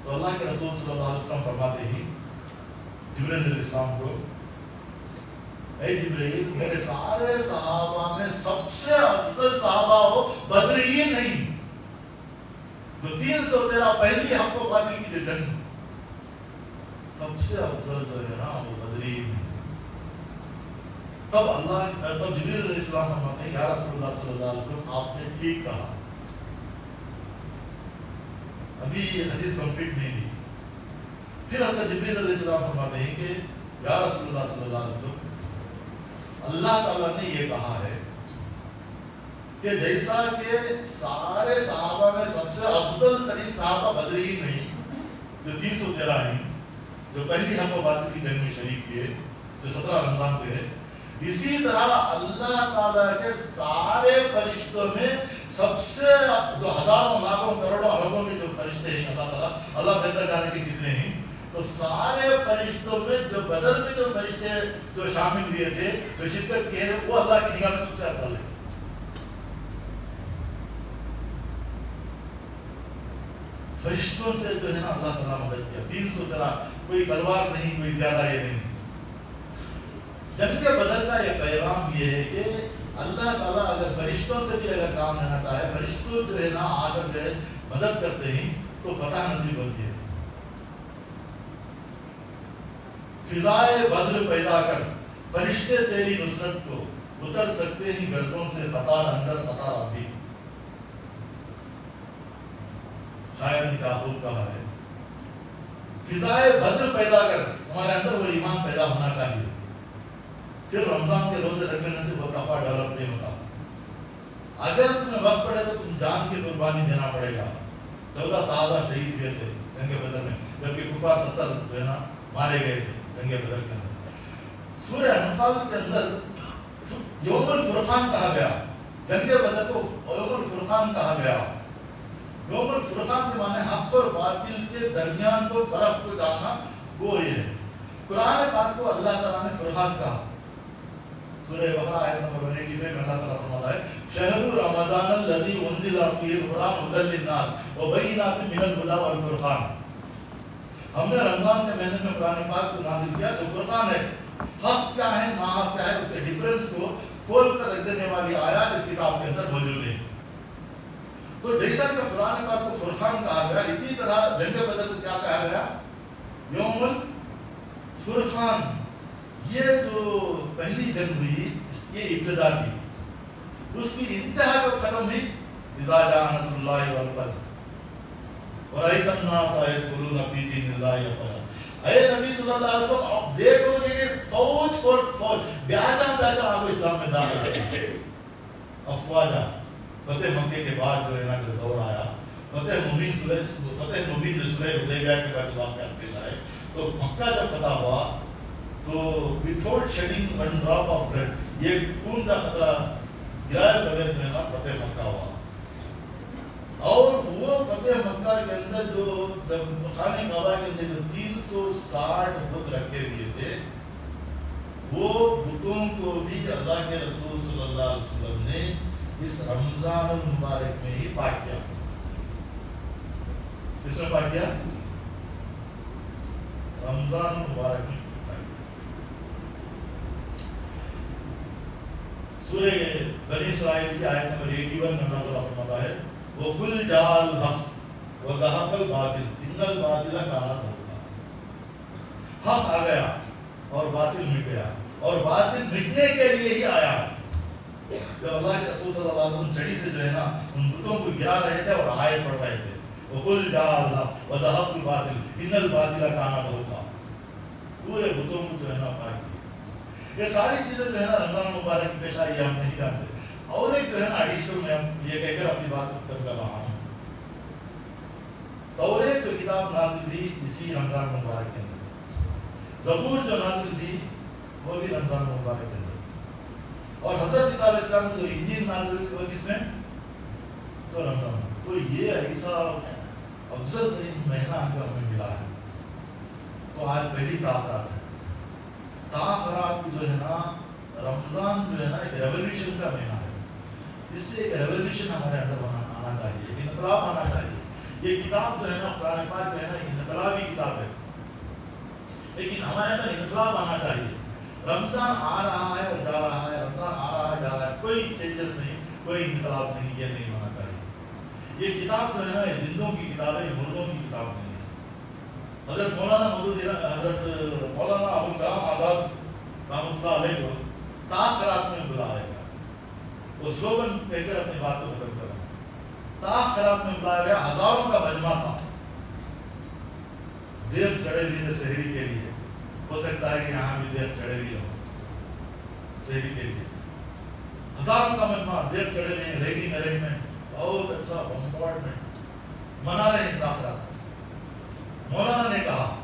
تو اللہ کے رسول صلی اللہ علیہ وسلم فرماتے ہیں جبریل علیہ السلام کو، اے جبریل میرے سارے صحابہ میں سب سے افضل صحابہ ہو بدرین نہیں، جو 313 پہلی حق و باطل کی جو جنگ سب سے افضل جو ہے نا وہ بدرین. تب جبریل علیہ السلام فرماتے ہیں یا رسول اللہ صلی اللہ علیہ وسلم آپ نے ٹھیک کہا. ابھی یہ حدیث کمپلیٹ نہیں ہوئی. پھر حضرت جبریل علیہ السلام فرماتے ہیں کہ یا رسول اللہ صلی اللہ علیہ وسلم اللہ تعالیٰ نے یہ کہا ہے کہ جیسا کہ سارے صحابہ میں سب سے افضل ترین صحابہ بدرین نہیں جو 313 ہیں، جو پہلی حق و باطل کی جنگ میں شریک ہوئے، جو 17 رمضان پہ ہے، اسی طرح اللہ تعالیٰ کے سارے فرشتوں میں سب سے جو ہزاروں لاکھوں کروڑوں اربوں کے جو فرشتے ہیں اللہ تعالیٰ، اللہ بہتر جانے کے کتنے ہیں، تو سارے فرشتوں میں جو بدر میں جو فرشتے جو شامل ہوئے تھے، جو شرکت کیے وہ اللہ کی نگاہ میں سب سے افضل ہے. فرشتوں سے جو ہے نا اللہ تعالیٰ مدد کیا. 313 کوئی تلوار نہیں، کوئی زیادہ یہ نہیں. جنگ بدر کا یہ پیغام یہ ہے کہ اللہ تعالیٰ اگر فرشتوں سے بھی اگر کام لینا چاہے، فرشتوں جو ہے نا آ کر جو ہے مدد کرتے ہیں تو فتح نصیب ہوتی ہے. فضائے بدر پیدا کر فرشتے تیری نصرت کو اتر سکتے ہیں گردوں سے قطار اندر قطار ابھی. شاید نے کہا ہے فضائے بدر پیدا کر، ہمارے اندر وہ ایمان پیدا ہونا چاہیے. صرف رمضان کے روزے رکھنے سے وہ تقویٰ ڈیولپ نہیں ہوتا. اگر تمہیں وقت پڑے تو تم جان کی قربانی دینا پڑے گا. 14 صحابہ شہید ہوئے تھے جنگ بدر میں، جبکہ کفار 70 جو ہے نا مارے گئے تھے جنگ بدر کے اندر. سورہ انفال کے اندر یوم الفرقان کہا گیا. جنگ بدر کو یوم الفرقان کہا گیا. یوم الفرقان کے معنی حق اور باطل کے درمیان کو فرق کو جاننا، وہ یہ ہے. قرآن پاک کو اللہ تعالیٰ نے فرقان کہا. سورہ بقرہ آیت نمبر 185 میں اللہ تعالیٰ فرماتا ہے شہر رمضان الذی انزل فیہ القرآن ھدی للناس وبینات من الھدی والفرقان. ہم نے رمضان کے مہینے میں قرآن پاک کو نازل کیا جو فرقان ہے، حق کیا ہے ناحق کیا ہے اس کے ڈفرینس کو کھول کر رکھ دینے والی آیات اس کتاب کے اندر موجود ہیں. تو جیسا کہ قرآن پاک کو فرقان کہا گیا، اسی طرح جنگ بدر کو کیا کہا گیا؟ یوم الفرقان. یہ جو پہلی جنگ ہوئی یہ ابتدا تھی، اس کی انتہا کو ختم ہوئی اذا جاء نصر اللہ والفتح ورأیت الناس یدخلون فی دین اللہ افواجا. اے نبی صلی اللہ علیہ وسلم آپ دیکھو گے کہ فوج بیاچا آپ اسلام میں داخل ہے. افواجا. فتح مکے کے بعد جو ہے نا جو دور آیا، فتح مبین جو صلح حدیبیہ کے بعد جو واقعات پیش آئے، تو مکہ جب فتح ہوا تو without shedding one drop of blood، یہ خون کا خطرہ گرائے بغیر جو ہے نا فتح مکہ ہوا. کے اندر جو خانہ کعبہ کے اندر جو 360 بت رکھے ہوئے تھے، وہ بتوں کو بھی اللہ کے رسول صلی اللہ علیہ وسلم نے اس رمضان المبارک میں ہی پاک کیا. کس میں پاک کیا؟ رمضان المبارک میں پاک کیا. سورہ بنی اسرائیل کی آیت نمبر 81 میں اللہ تعالیٰ فرماتا ہے وَقُلْ جَاءَ الْحَقُّ وَذَهَقَ الْبَاطِلُ إِنَّ الْبَاطِلَ كَانَ زَهُوقًا. حق آ گیا اور باطل مٹ گیا، اور باطل مٹنے کے لیے ہی آیا ہے. جب اللہ کے رسول صلی اللہ علیہ وسلم چڑی سے جو ہے نا ان بتوں کو گرا رہے تھے اور آیت پڑھ رہے تھے وَقُلْ جَاءَ الْحَقُّ وَذَهَقَ الْبَاطِلُ إِنَّ الْبَاطِلَ كَانَ زَهُوقًا. پورے بتوں کو جو ہے نا پاک کیا. یہ ساری چیزیں جو ہے نا رمضان مبارک کی پیش آئی ہم نہیں جانتے. اور ایک جو ہے نا ایڈیشنل میں ہم یہ کہہ کر اپنی بات ختم کر رہا ہوں، توریت جو کتاب نازل ہوئی اسی رمضان مبارک کے اندر، زبور جو نازل ہوئی وہ بھی رمضان مبارک کے اندر، اور حضرت عیسیٰ علیہ السلام جو انجیل نازل ہوئی وہ کس میں؟ تو رمضان. تو یہ ایسا افضل ترین مہینہ جو ہمیں ملا ہے. تو آج پہلی تاخرات ہے. تاخرات کی جو ہے نا رمضان جو ہے نا ایک ریولیوشن کا مہینہ ہے. اس سے ایک ریولیوشن ہمارے اندر آنا چاہیے، ایک انقلاب آنا چاہیے. یہ کتاب جو ہے نا قرآن پاک جو ہے نا ایک انقلابی کتاب ہے، لیکن ہمارے اندر انقلاب آنا چاہیے. رمضان آ رہا ہے اور جا رہا ہے، رمضان آ رہا ہے جا رہا ہے، کوئی چینجز نہیں، کوئی انقلاب نہیں. یہ نہیں ہونا چاہیے. یہ کتاب جو ہے نا یہ زندوں کی کتاب ہے، یہ مردوں کی کتاب نہیں ہے. حضرت مولانا حضرت مولانا ابوالکلام آزاد رحمۃ اللہ علیہ کو تاخرات میں بلایا گیا. وہ سلوگن کہہ کر اپنی بات کو ختم کر رہا ہوں. تاخرات میں بلایا گیا، ہزاروں کا مجمع تھا. دیر چڑھے ہوئے تھے سحری کے لیے. ہو سکتا ہے کہ یہاں بھی دیر چڑھے ہوئے ہوں سحری کے لیے. ہزاروں کا مجمع، دیر چڑھے ہوئے ہیں، ریڈنگ ارینجمنٹ بہت اچھا، بمبارڈمنٹ منا رہے ہیں تاخرات. مولانا نے کہا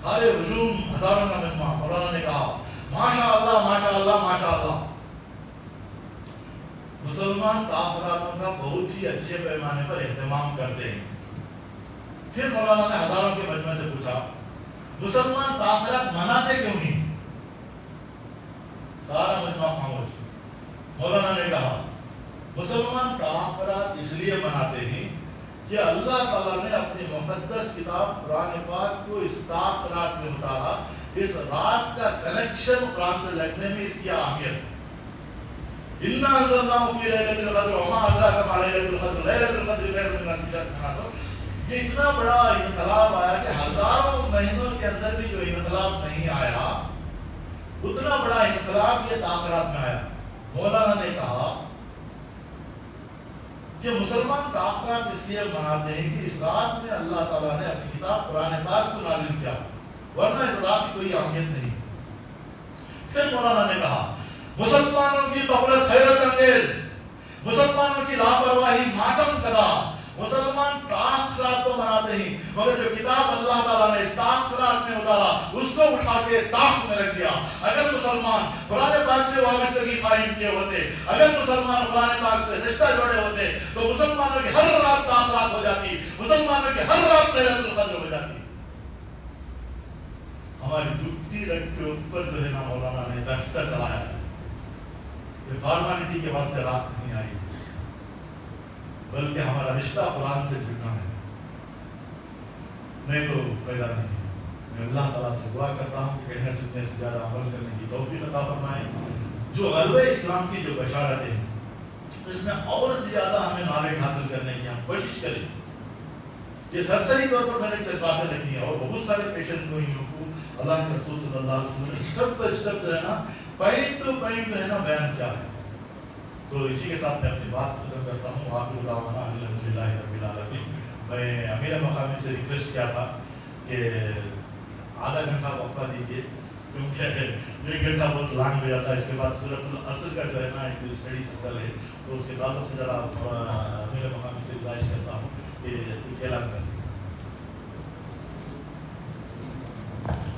سارے ہجوم، ہزاروں کا مجمع، مولانا نے کہا ماشاء اللہ ماشاء اللہ ماشاء اللہ. مسلمان تاخراتوں کا بہت ہی اچھے پیمانے پر اہتمام کرتے ہیں. پھر مولانا نے ہزاروں کے مجمع سے پوچھا مسلمان تاخرات مناتے کیوں نہیں؟ سارا مجمع خاموش. مولانا نے کہا مسلمان تاخرات اس لیے مناتے ہیں کہ اللہ تعالیٰ نے اپنی مقدس کتاب قرآن پاک کو اس تاخرات میں اتارا. اس رات کا کنیکشن قرآن سے لگنے میں اس کی اہمیت. اِنَّا أَنزَلْنَاهُ فِي لَيْلَةِ الْقَدْرِ وَمَا أَدْرَاكَ مَا لَيْلَةُ الْقَدْرِ لَيْلَةُ الْقَدْرِ خَيْرٌ مِنْ أَلْفِ شَهْرٍ. یہ اتنا بڑا انقلاب آیا کہ ہزاروں مہینوں کے اندر بھی جو انقلاب نہیں آیا، اتنا بڑا انقلاب یہ تاخرات میں آیا. مولانا نے کہا کہ مسلمان تاخرات اس لیے مناتے ہیں کہ اس رات میں اللہ تعالیٰ نے اپنی کتاب قرآن پاک کو نازل کیا، ورنہ اس رات کی کوئی اہمیت نہیں. پھر مولانا نے کہا مسلمانوں کی غفلت حیرت انگیز، مسلمانوں کی لاپرواہی ماتم کدا. مسلمان تاخرات تو مناتے ہیں مگر جو کتاب اللہ تعالیٰ نے اس تاخرات میں اتارا اس کو اٹھا کے تاخ میں رکھ دیا. اگر مسلمان قرآن پاک سے وابستگی قائم کیے ہوتے، اگر مسلمان قرآن پاک سے رشتہ جوڑے ہوتے تو مسلمانوں کی ہر رات تاخرات ہو جاتی، مسلمانوں کی ہر رات لیلۃ القدر ہو جاتی. ہماری دکھتی رگ کے اوپر جو ہے نا مولانا نے دفتر چلایا ہے. یہ فارمالٹی کے واسطے رات نہیں آئی، بلکہ ہمارا رشتہ قرآن سے جڑنا ہے، نہیں تو فائدہ نہیں. میں اللہ تعالیٰ سے دعا کرتا ہوں کہ کہنے سننے سے زیادہ عمل کرنے کی توفیق عطا فرمائے. جو غلبہ اسلام کی جو بشارتیں ہیں اس میں اور زیادہ ہمیں نالج حاصل کرنے کی ہم کوشش کریں. یہ سرسری طور پر میں نے چند باتیں رکھی ہیں اور بہت سارے پیشنٹ گوئیوں کو اللہ کے رسول صلی اللہ علیہ وسلم نے اسٹیپ بائی اسٹیپ جو ہے نا پوائنٹ ٹو پوائنٹ جو ہے نا بیان کیا ہے. تو اسی کے ساتھ میں اپنی بات ختم کرتا ہوں. آخر دعوانا الحمدللہ رب العالمین. میں امیر مقامی سے ریکویسٹ کیا تھا کہ آدھا گھنٹہ وقفہ دیجیے کیونکہ 1 گھنٹہ بہت لانگ ہو جاتا ہے. اس کے بعد سورۃ العصر کا جو ہے نا ایک اسٹڈی سرکل ہے، تو اس کے تعلق سے ذرا امیر مقامی سے گزارش کرتا ہوں کہ کچھ اعلان کر دیں.